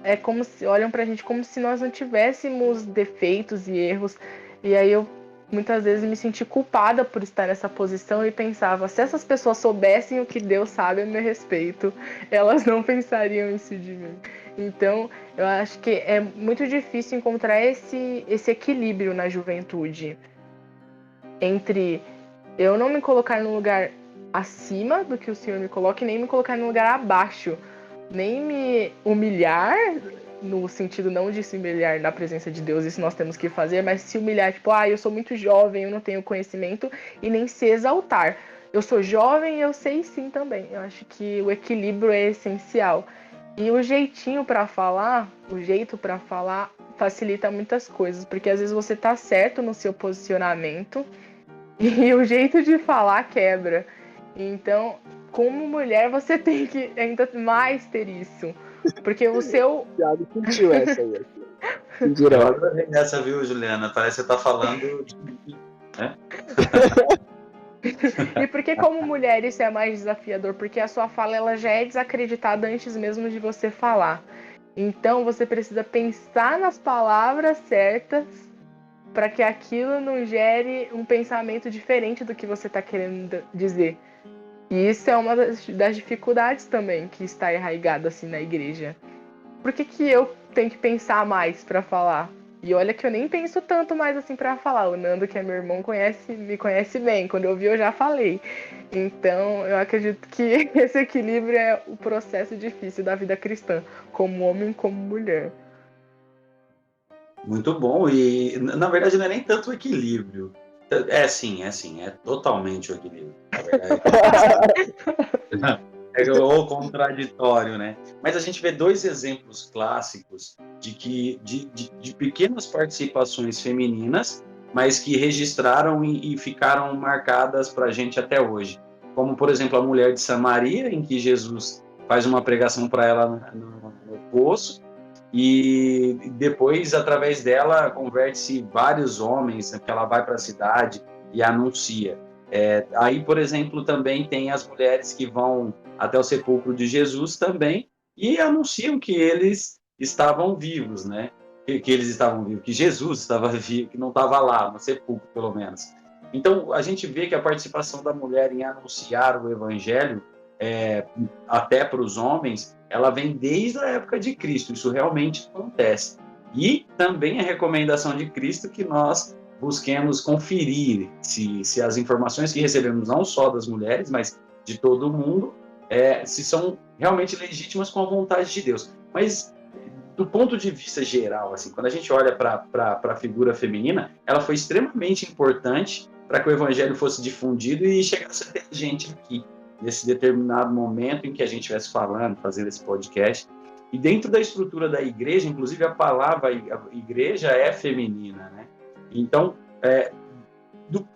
É como se olham pra gente como se nós não tivéssemos defeitos e erros. E aí eu muitas vezes me senti culpada por estar nessa posição e pensava: se essas pessoas soubessem o que Deus sabe a meu respeito, elas não pensariam isso de mim. Então, eu acho que é muito difícil encontrar esse equilíbrio na juventude entre eu não me colocar num lugar acima do que o Senhor me coloca e nem me colocar num lugar abaixo, nem me humilhar no sentido não de se humilhar na presença de Deus, isso nós temos que fazer, mas se humilhar, tipo, eu sou muito jovem, eu não tenho conhecimento, e nem se exaltar. Eu sou jovem e eu sei sim também. Eu acho que o equilíbrio é essencial. E o jeitinho para falar, o jeito para falar facilita muitas coisas, porque às vezes você tá certo no seu posicionamento e o jeito de falar quebra. Então, como mulher, você tem que ainda mais ter isso. Porque o seu. Thiago sentiu essa aí. Eu adorei essa, viu, Juliana? Parece que você tá falando de mim, né? E porque como mulher isso é mais desafiador? Porque a sua fala ela já é desacreditada antes mesmo de você falar. Então você precisa pensar nas palavras certas para que aquilo não gere um pensamento diferente do que você está querendo dizer. E isso é uma das dificuldades também que está enraizada assim na igreja. Por que eu tenho que pensar mais para falar? E olha que eu nem penso tanto mais assim para falar. O Nando, que é meu irmão, me conhece bem. Quando eu vi, eu já falei. Então, eu acredito que esse equilíbrio é o processo difícil da vida cristã, como homem como mulher. Muito bom. E, na verdade, não é nem tanto o equilíbrio. É totalmente o equilíbrio. Na verdade, é o contraditório, né? Mas a gente vê dois exemplos clássicos de pequenas participações femininas, mas que registraram e ficaram marcadas para a gente até hoje. Como, por exemplo, a mulher de Samaria, em que Jesus faz uma pregação para ela no poço, e depois, através dela, converte-se vários homens, né, que ela vai para a cidade e anuncia. Aí, por exemplo, também tem as mulheres que vão até o sepulcro de Jesus também e anunciam que eles estavam vivos, né? Que eles estavam vivos, que Jesus estava vivo, que não estava lá, no sepulcro, pelo menos. Então, a gente vê que a participação da mulher em anunciar o evangelho, até para os homens, ela vem desde a época de Cristo, isso realmente acontece. E também a recomendação de Cristo que nós busquemos conferir se as informações que recebemos, não só das mulheres, mas de todo mundo, se são realmente legítimas com a vontade de Deus. Mas, do ponto de vista geral, assim, quando a gente olha para a figura feminina, ela foi extremamente importante para que o evangelho fosse difundido e chegasse até a gente aqui, nesse determinado momento em que a gente estivesse falando, fazendo esse podcast. E dentro da estrutura da igreja, inclusive a palavra igreja é feminina, né? Então,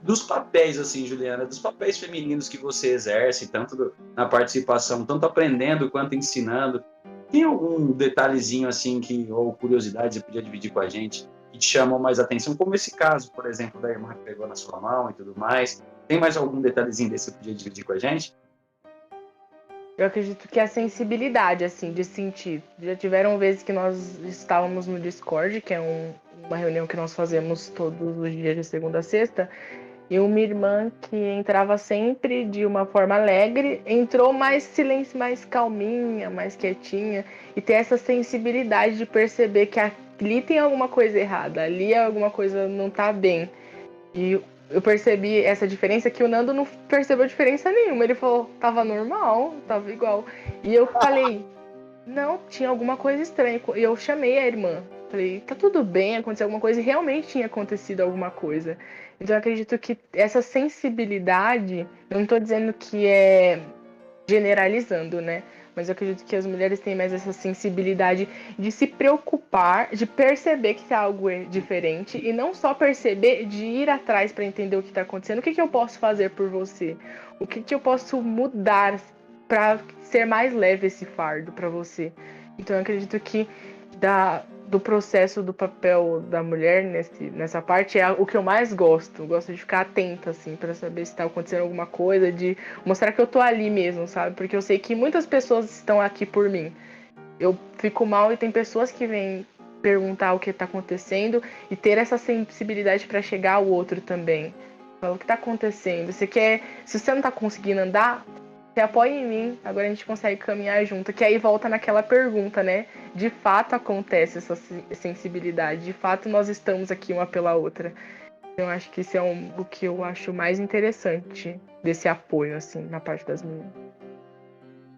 dos papéis, assim, Juliana, dos papéis femininos que você exerce, tanto na participação, tanto aprendendo quanto ensinando, tem algum detalhezinho, assim, ou curiosidade você podia dividir com a gente, que te chamou mais atenção, como esse caso, por exemplo, da irmã que pegou na sua mão e tudo mais? Tem mais algum detalhezinho desse que você podia dividir com a gente? Eu acredito que a sensibilidade, assim, de sentir. Já tiveram vezes que nós estávamos no Discord, que é uma reunião que nós fazemos todos os dias de segunda a sexta, e uma irmã que entrava sempre de uma forma alegre, entrou mais silêncio, mais calminha, mais quietinha, e ter essa sensibilidade de perceber que ali tem alguma coisa errada, ali alguma coisa não tá bem. E eu percebi essa diferença que o Nando não percebeu diferença nenhuma. Ele falou, tava normal, tava igual. E eu falei, não, tinha alguma coisa estranha. E eu chamei a irmã. Falei, tá tudo bem, aconteceu alguma coisa. E realmente tinha acontecido alguma coisa. Então eu acredito que essa sensibilidade, eu não tô dizendo que é generalizando, né? Mas eu acredito que as mulheres têm mais essa sensibilidade de se preocupar, de perceber que algo é diferente e não só perceber, de ir atrás para entender o que está acontecendo. O que eu posso fazer por você? O que eu posso mudar para ser mais leve esse fardo para você? Então eu acredito que do processo do papel da mulher nessa parte é o que eu mais gosto. Eu gosto de ficar atenta, assim, pra saber se tá acontecendo alguma coisa, de mostrar que eu tô ali mesmo, sabe? Porque eu sei que muitas pessoas estão aqui por mim. Eu fico mal e tem pessoas que vêm perguntar o que tá acontecendo e ter essa sensibilidade pra chegar ao outro também. Fala, o que tá acontecendo? Se você não tá conseguindo andar, você apoia em mim, agora a gente consegue caminhar junto. Que aí volta naquela pergunta, né? De fato acontece essa sensibilidade, de fato nós estamos aqui uma pela outra. Então eu acho que isso é o que eu acho mais interessante desse apoio, assim, na parte das meninas.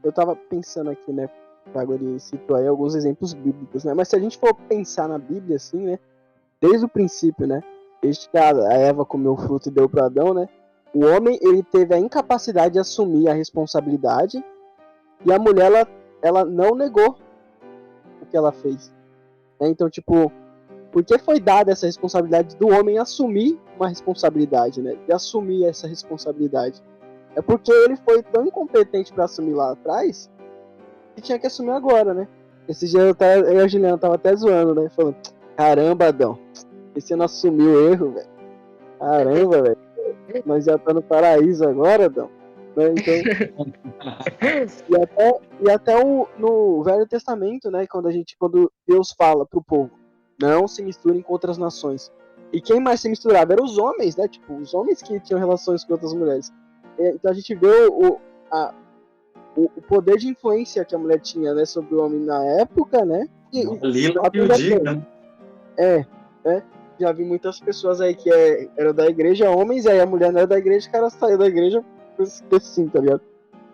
Eu tava pensando aqui, né? O Agora citou aí alguns exemplos bíblicos, né? Mas se a gente for pensar na Bíblia, assim, né? Desde o princípio, né? Desde que a Eva comeu o fruto e deu para Adão, né? O homem, ele teve a incapacidade de assumir a responsabilidade e a mulher, ela não negou o que ela fez. Né? Então, tipo, por que foi dada essa responsabilidade do homem assumir uma responsabilidade, né? De assumir essa responsabilidade. É porque ele foi tão incompetente para assumir lá atrás que tinha que assumir agora, né? Esse dia eu e a Juliana tava até zoando, né? Falando, caramba, Adão, e você não assumiu o erro, velho? Caramba, velho. Nós já tá no paraíso agora, Adão. Né? Então, e até no Velho Testamento, né? Quando Deus fala pro povo, não se misturem com outras nações. E quem mais se misturava eram os homens, né? Tipo, os homens que tinham relações com outras mulheres. Então a gente vê o poder de influência que a mulher tinha, né, sobre o homem na época, né? Lila que o diga, né? Né? Já vi muitas pessoas aí que eram da igreja, homens, e aí a mulher não era da igreja, o cara saiu da igreja assim, tá ligado?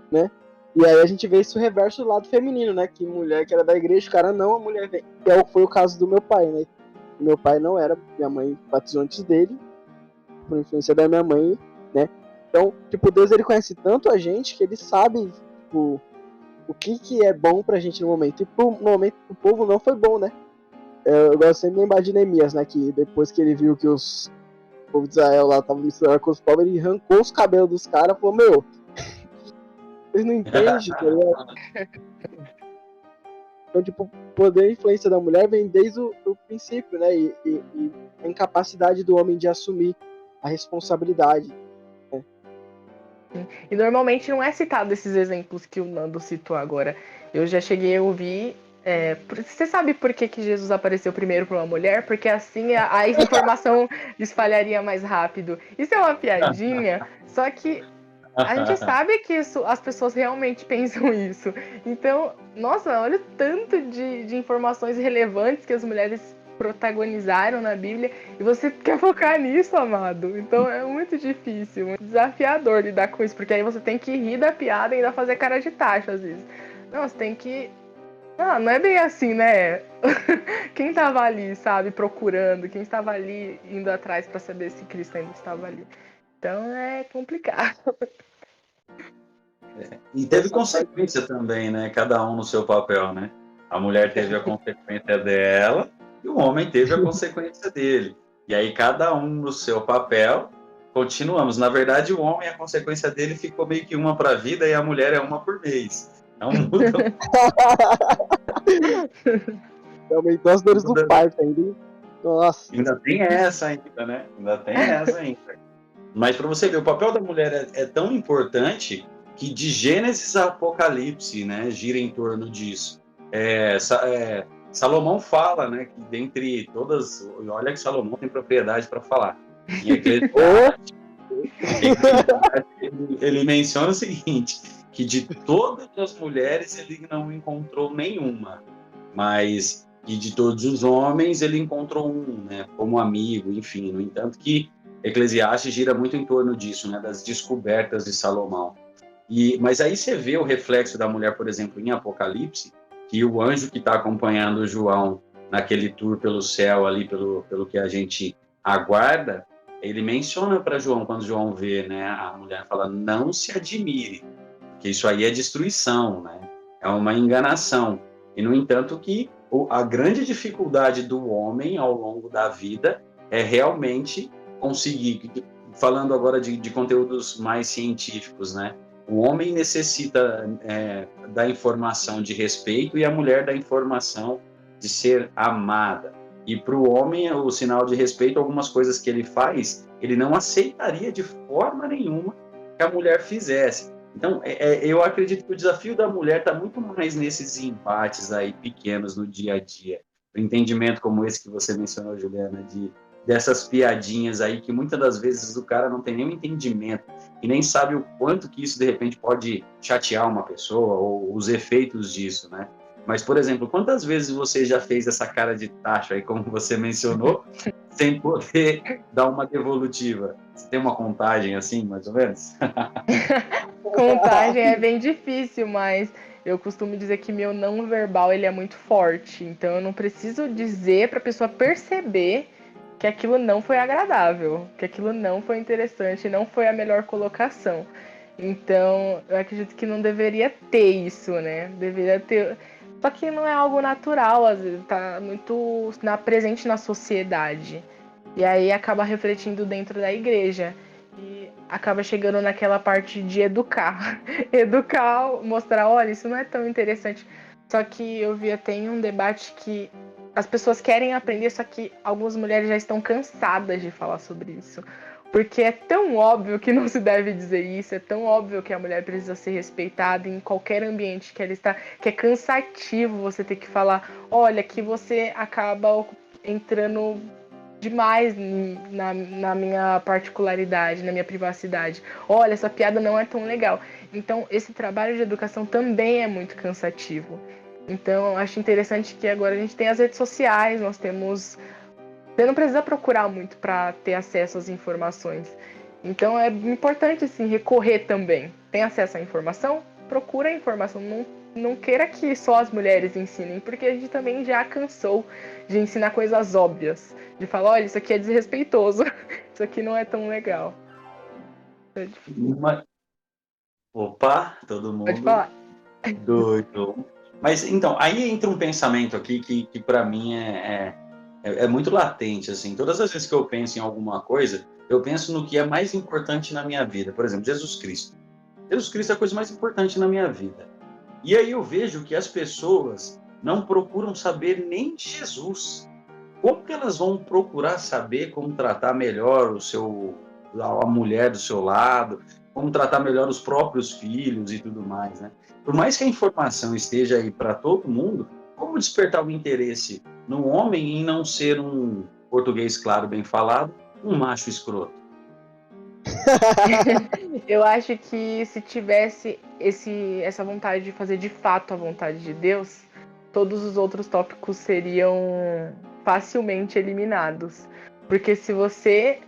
Né? E aí a gente vê isso reverso do lado feminino, né? Que mulher que era da igreja, o cara não, a mulher vem. Foi o caso do meu pai, né? Meu pai não era, minha mãe batizou antes dele, por influência da minha mãe, né? Então, tipo, Deus, ele conhece tanto a gente que ele sabe, tipo, o que é bom pra gente no momento. E pro momento do povo não foi bom, né? Eu gosto sempre de lembrar de Neemias, né? Que depois que ele viu que o povo de Israel lá estavam misturando com os povos, ele arrancou os cabelos dos caras e falou, meu, vocês não entendem, tá ligado? Então, tipo, o poder e influência da mulher vem desde o princípio, né? E a incapacidade do homem de assumir a responsabilidade. Né? E normalmente não é citado esses exemplos que o Nando citou agora. Eu já cheguei a ouvir. Você sabe por que Jesus apareceu primeiro para uma mulher? Porque assim a informação espalharia mais rápido. Isso é uma piadinha, só que a gente sabe que as pessoas realmente pensam isso. Então, nossa, olha o tanto de informações relevantes que as mulheres protagonizaram na Bíblia e você quer focar nisso, amado. Então é muito difícil, muito desafiador lidar com isso, porque aí você tem que rir da piada e ainda fazer cara de tacho às vezes. Não, você tem que... não é bem assim, né? Quem estava ali, sabe, procurando, quem estava ali indo atrás para saber se Cristo ainda estava ali. Então é complicado. E teve consequência também, né? Cada um no seu papel, né? A mulher teve a consequência dela e o homem teve a consequência dele. E aí cada um no seu papel, continuamos. Na verdade, o homem, a consequência dele ficou meio que uma para a vida e a mulher é uma por mês. Então muda. Aumentou as dores do parto ainda. Nossa. Ainda tem essa ainda, né? Ainda tem essa ainda. Mas para você ver, o papel da mulher é tão importante que de Gênesis a Apocalipse, né, gira em torno disso. Salomão fala, né, que dentre todas, olha que Salomão tem propriedade para falar. Em Eclesiastes, ele menciona o seguinte, que de todas as mulheres ele não encontrou nenhuma, mas que de todos os homens ele encontrou um, né, como amigo, enfim. No entanto que Eclesiastes gira muito em torno disso, né, das descobertas de Salomão. Mas aí você vê o reflexo da mulher, por exemplo, em Apocalipse, que o anjo que está acompanhando o João naquele tour pelo céu ali, pelo que a gente aguarda, ele menciona para João, quando João vê, né, a mulher fala, não se admire, porque isso aí é destruição, né? É uma enganação. E, no entanto, que a grande dificuldade do homem ao longo da vida é realmente conseguir, falando agora de conteúdos mais científicos, né? O homem necessita da informação de respeito e a mulher da informação de ser amada. E para o homem, o sinal de respeito, algumas coisas que ele faz, ele não aceitaria de forma nenhuma que a mulher fizesse. Então, eu acredito que o desafio da mulher está muito mais nesses embates aí pequenos no dia a dia. O entendimento como esse que você mencionou, Juliana, dessas piadinhas aí que muitas das vezes o cara não tem nenhum entendimento e nem sabe o quanto que isso de repente pode chatear uma pessoa ou os efeitos disso, né? Mas, por exemplo, quantas vezes você já fez essa cara de tacho aí, como você mencionou, sem poder dar uma devolutiva? Você tem uma contagem assim, mais ou menos? Contagem é bem difícil, mas eu costumo dizer que meu não verbal ele é muito forte. Então eu não preciso dizer para a pessoa perceber que aquilo não foi agradável, que aquilo não foi interessante, não foi a melhor colocação. Então eu acredito que não deveria ter isso, né? Deveria ter. Só que não é algo natural, às vezes tá muito presente na sociedade. E aí acaba refletindo dentro da igreja. E acaba chegando naquela parte de educar. Educar, mostrar, olha, isso não é tão interessante. Só que eu vi até em um debate que as pessoas querem aprender, só que algumas mulheres já estão cansadas de falar sobre isso. Porque é tão óbvio que não se deve dizer isso, é tão óbvio que a mulher precisa ser respeitada em qualquer ambiente que ela está, que é cansativo você ter que falar, olha, que você acaba entrando demais na minha particularidade, na minha privacidade. Olha, essa piada não é tão legal. Então, esse trabalho de educação também é muito cansativo. Então, acho interessante que agora a gente tem as redes sociais, nós temos... Você não precisa procurar muito para ter acesso às informações. Então, é importante, assim, recorrer também. Tem acesso à informação? Procura a informação. Não queira que só as mulheres ensinem, porque a gente também já cansou de ensinar coisas óbvias. De falar, olha, isso aqui é desrespeitoso, isso aqui não é tão legal. Opa, todo Pode mundo falar. doido. Mas então, aí entra um pensamento aqui que para mim é muito latente, assim. Todas as vezes que eu penso em alguma coisa, eu penso no que é mais importante na minha vida. Por exemplo, Jesus Cristo. Jesus Cristo é a coisa mais importante na minha vida. E aí eu vejo que as pessoas não procuram saber nem de Jesus. Como que elas vão procurar saber como tratar melhor a mulher do seu lado, como tratar melhor os próprios filhos e tudo mais, né? Por mais que a informação esteja aí para todo mundo, como despertar o interesse no homem em não ser um português claro, bem falado, um macho escroto? Eu acho que se tivesse essa vontade de fazer de fato a vontade de Deus, todos os outros tópicos seriam facilmente eliminados. Porque se você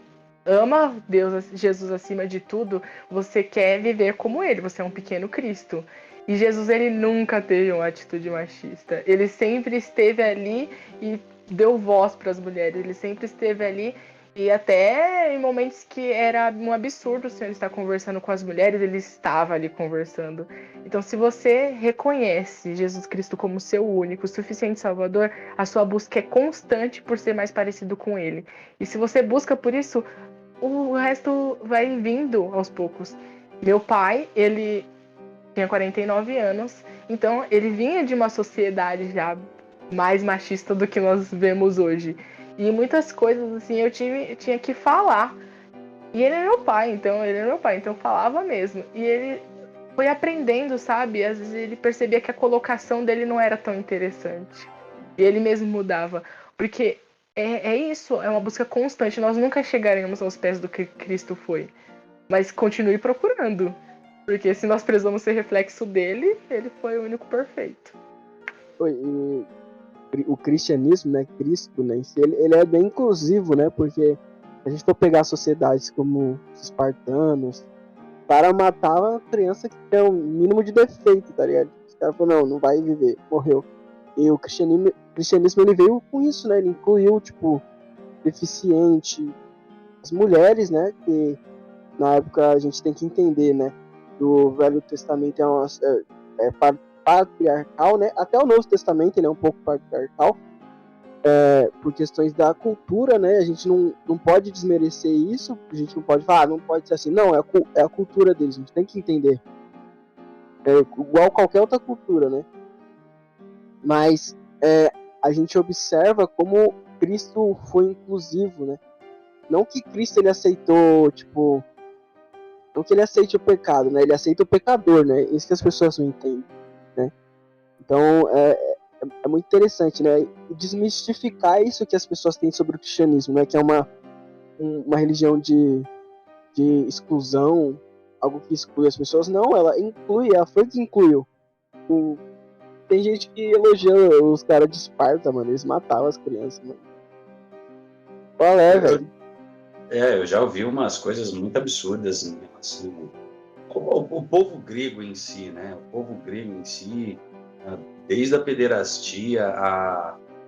ama Deus, Jesus acima de tudo, você quer viver como ele, você é um pequeno Cristo. E Jesus, ele nunca teve uma atitude machista. Ele sempre esteve ali e deu voz para as mulheres. Ele sempre esteve ali e até em momentos que era um absurdo o Senhor estar conversando com as mulheres, ele estava ali conversando. Então, se você reconhece Jesus Cristo como seu único, suficiente Salvador, a sua busca é constante por ser mais parecido com ele. E se você busca por isso, o resto vai vindo aos poucos. Meu pai, ele tinha 49 anos, então ele vinha de uma sociedade já mais machista do que nós vemos hoje. E muitas coisas assim eu tinha que falar. E ele é meu pai, então eu falava mesmo. E ele foi aprendendo, sabe? Às vezes ele percebia que a colocação dele não era tão interessante. E ele mesmo mudava. Porque é isso, é uma busca constante. Nós nunca chegaremos aos pés do que Cristo foi. Mas continue procurando. Porque se nós precisamos ser reflexo dele, ele foi o único perfeito. O cristianismo, né, Cristo, né, ele é bem inclusivo, né, porque a gente for pegar sociedades como os espartanos, para matar uma criança que tem um mínimo de defeito, tá ligado? Os caras falaram, não vai viver, morreu. E o cristianismo ele veio com isso, né, ele incluiu, tipo, deficiente, as mulheres, né, que na época a gente tem que entender, né, que o Velho Testamento é patriarcal, né, até o Novo Testamento ele é um pouco patriarcal, por questões da cultura, né, a gente não pode desmerecer isso, a gente não pode falar, não pode ser assim, não, é a cultura deles, a gente tem que entender, igual qualquer outra cultura, né, mas a gente observa como Cristo foi inclusivo, né? Não que Cristo ele aceitou, tipo, não que ele aceite o pecado, né? Ele aceita o pecador, né? Isso que as pessoas não entendem, né? Então, é muito interessante, né? E desmistificar isso que as pessoas têm sobre o cristianismo, né? Que é uma religião de exclusão, algo que exclui as pessoas. Não, ela inclui, ela foi que incluiu. Tem gente que elogia os caras de Esparta, mano. Eles matavam as crianças, mano. Qual é, velho? Eu já ouvi umas coisas muito absurdas em relação ao povo grego em si, né? O povo grego em si, desde a pederastia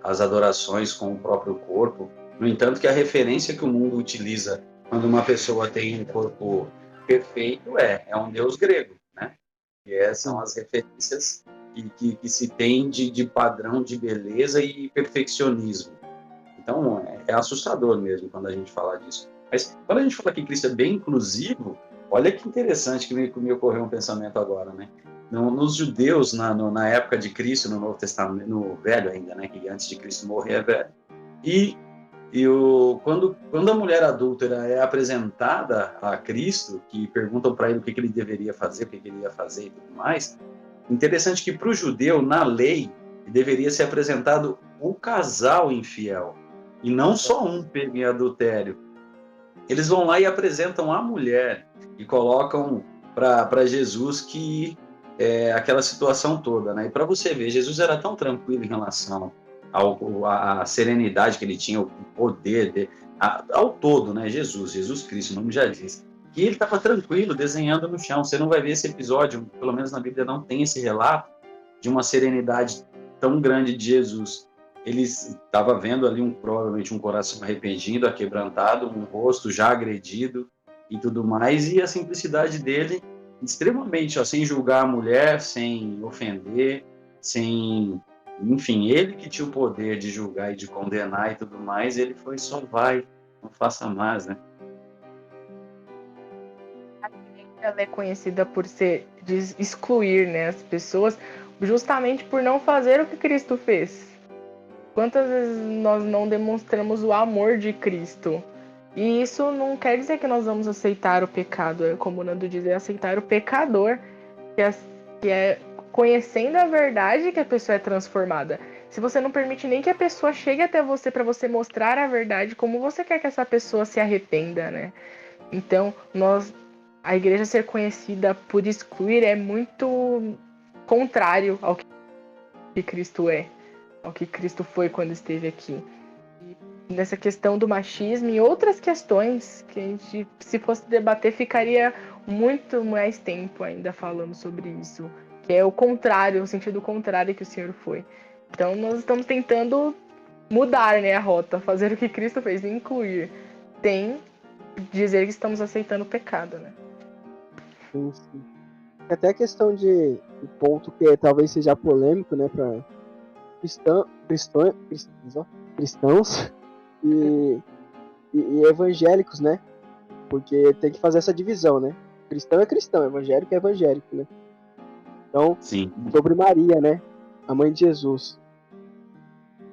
às adorações com o próprio corpo. No entanto, que a referência que o mundo utiliza quando uma pessoa tem um corpo perfeito é um deus grego, né? E são as referências que se tem de padrão de beleza e perfeccionismo. Então, é assustador mesmo quando a gente fala disso. Mas quando a gente fala que Cristo é bem inclusivo, olha que interessante que me ocorreu um pensamento agora, né? Nos judeus, na época de Cristo, no Novo Testamento, no Velho ainda, né? Que antes de Cristo morrer é velho. Quando a mulher adúltera é apresentada a Cristo, que perguntam para ele o que ele deveria fazer, o que ele ia fazer e tudo mais, interessante que para o judeu, na lei, deveria ser apresentado o casal infiel, e não só um pego em adultério. Eles vão lá e apresentam a mulher e colocam para Jesus que aquela situação toda, né? E para você ver, Jesus era tão tranquilo em relação à serenidade que ele tinha, o poder, ao todo, né? Jesus Cristo, o nome já diz. E ele estava tranquilo, desenhando no chão. Você não vai ver esse episódio, pelo menos na Bíblia não tem esse relato de uma serenidade tão grande de Jesus. Ele estava vendo ali provavelmente um coração arrependido, aquebrantado, um rosto já agredido e tudo mais, e a simplicidade dele, extremamente, sem julgar a mulher, sem ofender, enfim, ele que tinha o poder de julgar e de condenar e tudo mais, ele foi só vai, não faça mais, né? Ela é conhecida por excluir, né, as pessoas, justamente por não fazer o que Cristo fez. Quantas vezes nós não demonstramos o amor de Cristo? E isso não quer dizer que nós vamos aceitar o pecado, como o Nando diz, é aceitar o pecador, que é conhecendo a verdade que a pessoa é transformada. Se você não permite nem que a pessoa chegue até você para você mostrar a verdade, como você quer que essa pessoa se arrependa, né? Então, a igreja ser conhecida por excluir é muito contrário ao que Cristo é, ao que Cristo foi quando esteve aqui. E nessa questão do machismo e outras questões que a gente, se fosse debater, ficaria muito mais tempo ainda falando sobre isso, que é o contrário, o sentido contrário que o Senhor foi. Então nós estamos tentando mudar, né, a rota, fazer o que Cristo fez, incluir, sem dizer que estamos aceitando o pecado, né? Sim, sim. Até a questão de um ponto que talvez seja polêmico, né, para cristãos e evangélicos, né? Porque tem que fazer essa divisão, né? Cristão é cristão, evangélico é evangélico, né? Então, sim, sobre Maria, né? A mãe de Jesus.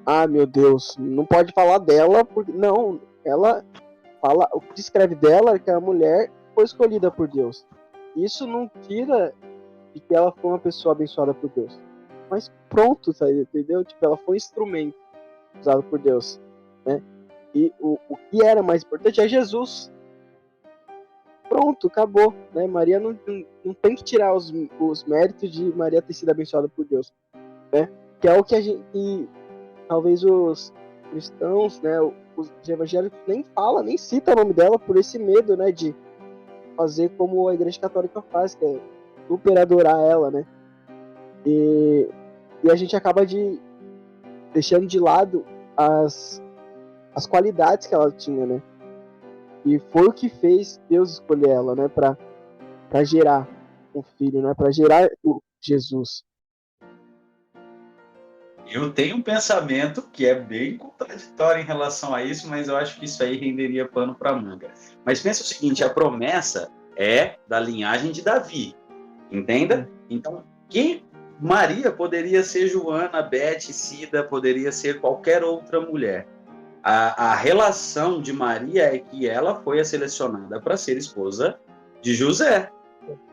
Ah, meu Deus, não pode falar dela, porque não, ela fala, o que descreve dela é que a mulher foi escolhida por Deus. Isso não tira de que ela foi uma pessoa abençoada por Deus. Mas pronto, tá, entendeu? Tipo, ela foi um instrumento usado por Deus, né? E o que era mais importante é Jesus. Pronto, acabou, né? Maria não tem que tirar os méritos de Maria ter sido abençoada por Deus, né? Que é o que a gente, talvez os cristãos, né, os evangélicos nem falam, nem citam o nome dela por esse medo, né, de fazer como a Igreja Católica faz, que é super adorar ela, né? E a gente acaba deixando de lado as qualidades que ela tinha, né? E foi o que fez Deus escolher ela, né? Para gerar um filho, né? Para gerar o Jesus. Eu tenho um pensamento que é bem contraditório em relação a isso, mas eu acho que isso aí renderia pano para manga. Mas pensa o seguinte, a promessa é da linhagem de Davi, entenda? Então, Maria poderia ser Joana, Beth, Cida, poderia ser qualquer outra mulher. A relação de Maria é que ela foi a selecionada para ser esposa de José.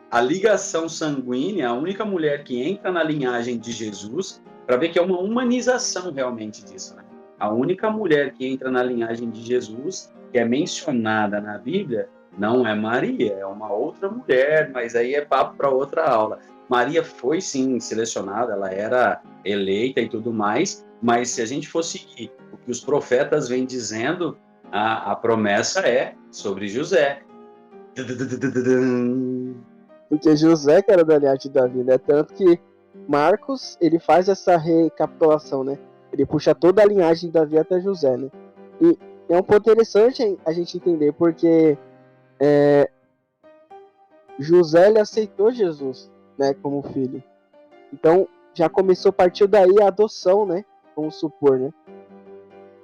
A ligação sanguínea, a única mulher que entra na linhagem de Jesus, para ver que é uma humanização realmente disso, né? A única mulher que entra na linhagem de Jesus, que é mencionada na Bíblia, não é Maria, é uma outra mulher, mas aí é papo para outra aula. Maria foi sim selecionada, ela era eleita e tudo mais, mas se a gente for seguir o que os profetas vêm dizendo, a promessa é sobre José. Porque José que era da linhagem de Davi, né? Tanto que Marcos, ele faz essa recapitulação, né? Ele puxa toda a linhagem de Davi até José, né? E é um ponto interessante a gente entender, porque José, ele aceitou Jesus, né, como filho. Então, já começou, partiu daí a adoção, né? Vamos supor, né?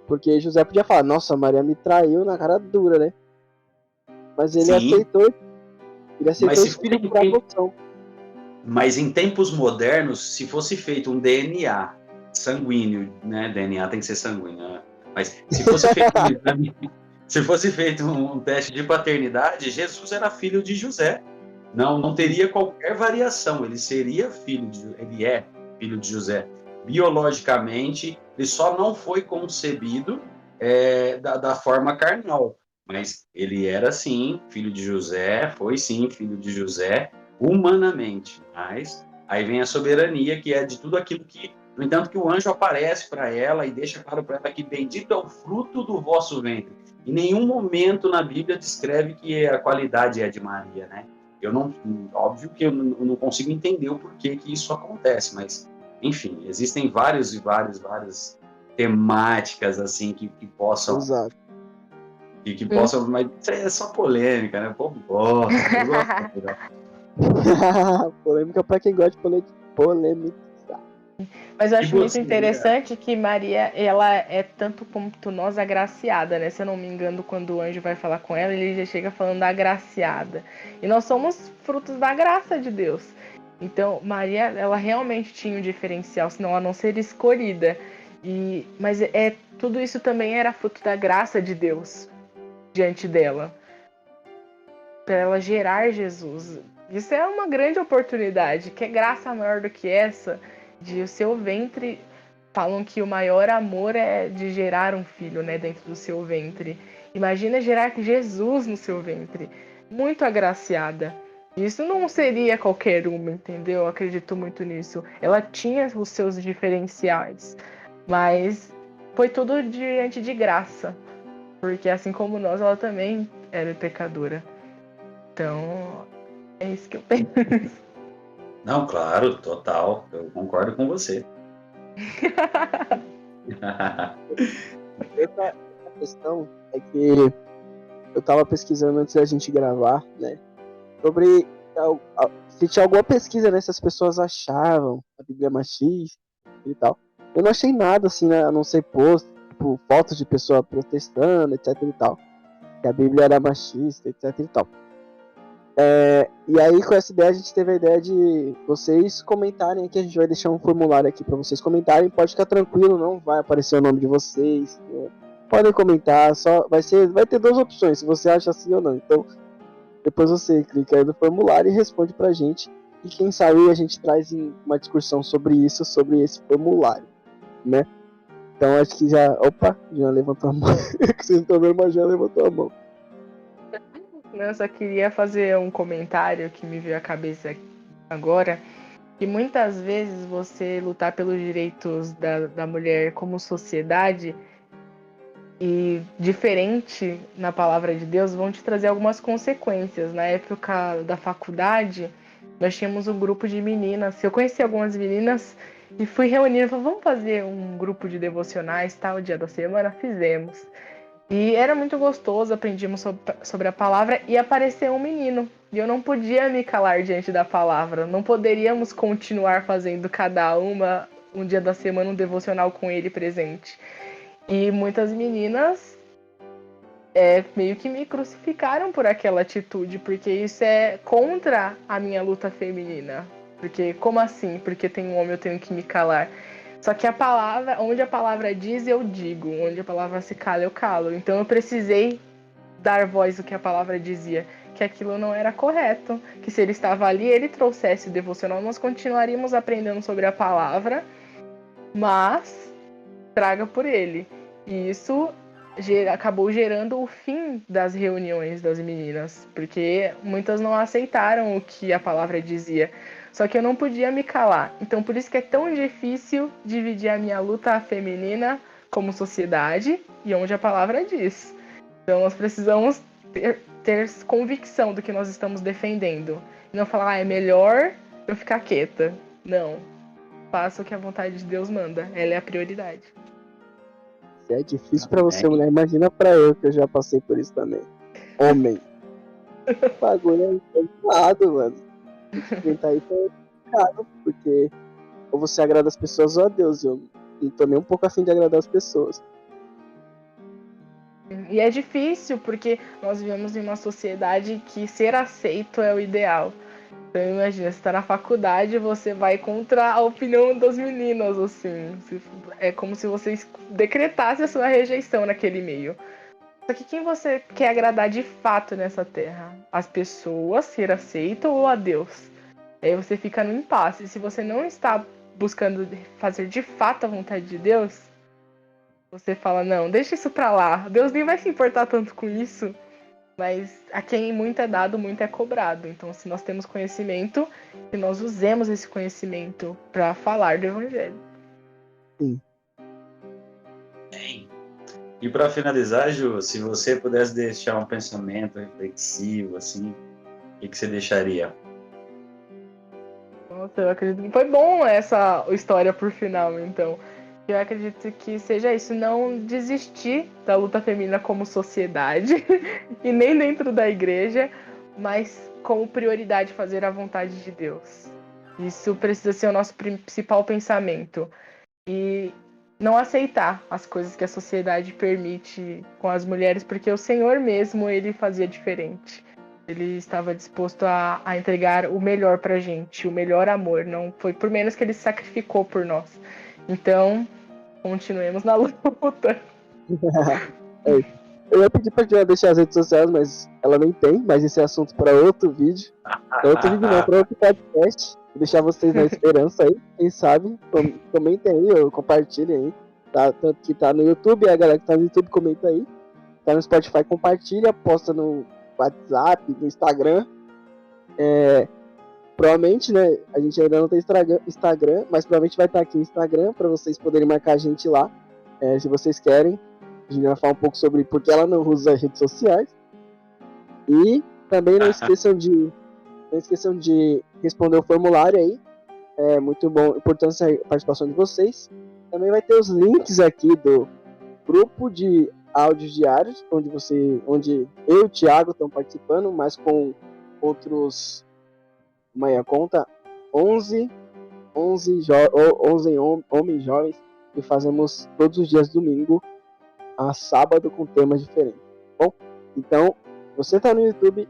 Porque José podia falar, nossa, Maria me traiu na cara dura, né? Mas ele Sim, aceitou mas se esse filho fosse por adoção. Mas em tempos modernos, se fosse feito um DNA sanguíneo, né? DNA tem que ser sanguíneo, né? Mas se fosse feito um exame, se fosse feito um teste de paternidade, Jesus era filho de José. Não teria qualquer variação. Ele seria ele é filho de José. Biologicamente, ele só não foi concebido da forma carnal. Mas ele era sim filho de José, foi sim filho de José, humanamente. Mas aí vem a soberania, que é de tudo aquilo que, no entanto, que o anjo aparece para ela e deixa claro para ela que bendito é o fruto do vosso ventre. Em nenhum momento na Bíblia descreve que a qualidade é de Maria, né? Óbvio que eu não consigo entender o porquê que isso acontece, mas, enfim, existem várias temáticas assim que possam Exato. que possam, mas isso é só polêmica, né? O povo gosta, eu gosto. Polêmica pra quem gosta de polêmica. Mas eu E acho muito você, Juliana? interessante que Maria, ela é tanto quanto nós agraciada, né? Se eu não me engano, quando o anjo vai falar com ela, ele já chega falando agraciada. E nós somos frutos da graça de Deus. Então, Maria, ela realmente tinha um diferencial, senão ela não seria escolhida. Mas tudo isso também era fruto da graça de Deus diante dela, para ela gerar Jesus. Isso é uma grande oportunidade. Que graça maior do que essa de o seu ventre. Falam que o maior amor é de gerar um filho, né, dentro do seu ventre. Imagina gerar Jesus no seu ventre. Muito agraciada. Isso não seria qualquer uma, entendeu? Eu acredito muito nisso. Ela tinha os seus diferenciais, mas foi tudo diante de graça. Porque assim como nós, ela também era pecadora. Então, é isso que eu penso. Não, claro, total, eu concordo com você. Essa questão é que eu tava pesquisando antes da gente gravar, né? Sobre se tinha alguma pesquisa, né? Se as pessoas achavam a Bíblia machista e tal. Eu não achei nada, assim, né, a não ser post, tipo, fotos de pessoa protestando, etc e tal. Que a Bíblia era machista, etc e tal. E aí, com essa ideia, a gente teve a ideia de vocês comentarem aqui. A gente vai deixar um formulário aqui para vocês comentarem. Pode ficar tranquilo, não vai aparecer o nome de vocês. Podem comentar, vai ter duas opções, se você acha assim ou não. Então, depois você clica aí no formulário e responde pra gente. E quem sabe a gente traz uma discussão sobre isso, sobre esse formulário, né? Então, acho que já... Opa, já levantou a mão. Vocês estão vendo, mas já levantou a mão. Eu só queria fazer um comentário que me veio à cabeça agora, que muitas vezes você lutar pelos direitos da mulher como sociedade e diferente na palavra de Deus vão te trazer algumas consequências. Na época da faculdade, nós tínhamos um grupo de meninas. Eu conheci algumas meninas e fui reunir, falei, vamos fazer um grupo de devocionais, tal, dia da semana? Fizemos. E era muito gostoso, aprendíamos sobre a palavra e apareceu um menino. E eu não podia me calar diante da palavra. Não poderíamos continuar fazendo cada uma um dia da semana um devocional com ele presente. E muitas meninas meio que me crucificaram por aquela atitude, porque isso é contra a minha luta feminina. Porque, como assim? Porque tem um homem, eu tenho que me calar. Só que a palavra, onde a palavra diz, eu digo. Onde a palavra se cala, eu calo. Então eu precisei dar voz ao que a palavra dizia. Que aquilo não era correto. Que se ele estava ali, ele trouxesse o devocional, nós continuaríamos aprendendo sobre a palavra, mas traga por ele. E isso acabou gerando o fim das reuniões das meninas, porque muitas não aceitaram o que a palavra dizia. Só que eu não podia me calar. Então por isso que é tão difícil dividir a minha luta feminina como sociedade e onde a palavra diz. Então nós precisamos ter convicção do que nós estamos defendendo. E não falar, é melhor eu ficar quieta. Não. Faça o que a vontade de Deus manda. Ela é a prioridade. É difícil pra você, mulher. Imagina pra eu, que eu já passei por isso também. Homem. O bagulho é complicado, mano. Tentar isso é complicado, porque ou você agrada as pessoas ou a Deus. Eu não tô nem um pouco afim de agradar as pessoas. E é difícil, porque nós vivemos em uma sociedade que ser aceito é o ideal. Então imagina, você tá na faculdade e você vai contra a opinião das meninas, assim. É como se você decretasse a sua rejeição naquele meio. Só que quem você quer agradar de fato nessa terra? As pessoas, ser aceito, ou a Deus? Aí você fica no impasse. Se você não está buscando fazer de fato a vontade de Deus, você fala, não, deixa isso pra lá. Deus nem vai se importar tanto com isso. Mas a quem muito é dado, muito é cobrado. Então, se nós temos conhecimento, que nós usemos esse conhecimento para falar do Evangelho. Sim. Bem. E para finalizar, Ju, se você pudesse deixar um pensamento reflexivo, assim, o que você deixaria? Nossa, eu acredito que foi bom essa história por final, então. Eu acredito que seja isso, não desistir da luta feminina como sociedade e nem dentro da igreja, mas como prioridade fazer a vontade de Deus. Isso precisa ser o nosso principal pensamento. E não aceitar as coisas que a sociedade permite com as mulheres, porque o Senhor mesmo, ele fazia diferente. Ele estava disposto a entregar o melhor pra gente, o melhor amor. Não foi por menos que ele se sacrificou por nós. Então, continuemos na luta. Eu ia pedir pra Joana deixar as redes sociais, mas ela nem tem, mas esse é assunto para outro vídeo. Pra outro vídeo não, pra outro podcast. Vou deixar vocês na esperança aí. Quem sabe, comentem aí, ou compartilhem aí. Tá, tanto que tá no YouTube, a galera que tá no YouTube comenta aí. Tá no Spotify, compartilha, posta no WhatsApp, no Instagram. Provavelmente, né, a gente ainda não tem Instagram, mas provavelmente vai estar aqui no Instagram para vocês poderem marcar a gente lá, se vocês querem. A gente vai falar um pouco sobre por que ela não usa as redes sociais. E também não esqueçam de responder o formulário aí. É muito bom, importante a participação de vocês. Também vai ter os links aqui do grupo de áudios diários, onde eu e o Thiago estão participando, mas com outros. Amanhã conta 11 homens jovens que fazemos todos os dias domingo a sábado com temas diferentes. Bom, então, se você está no YouTube,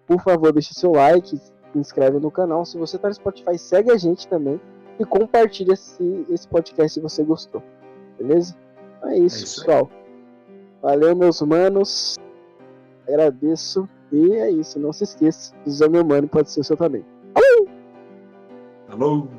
por favor, deixe seu like, se inscreve no canal. Se você está no Spotify, segue a gente também e compartilha esse podcast se você gostou. Beleza? É isso pessoal. Valeu, meus manos. Agradeço. E é isso, não se esqueça, se é meu mano, pode ser o seu também. Alô!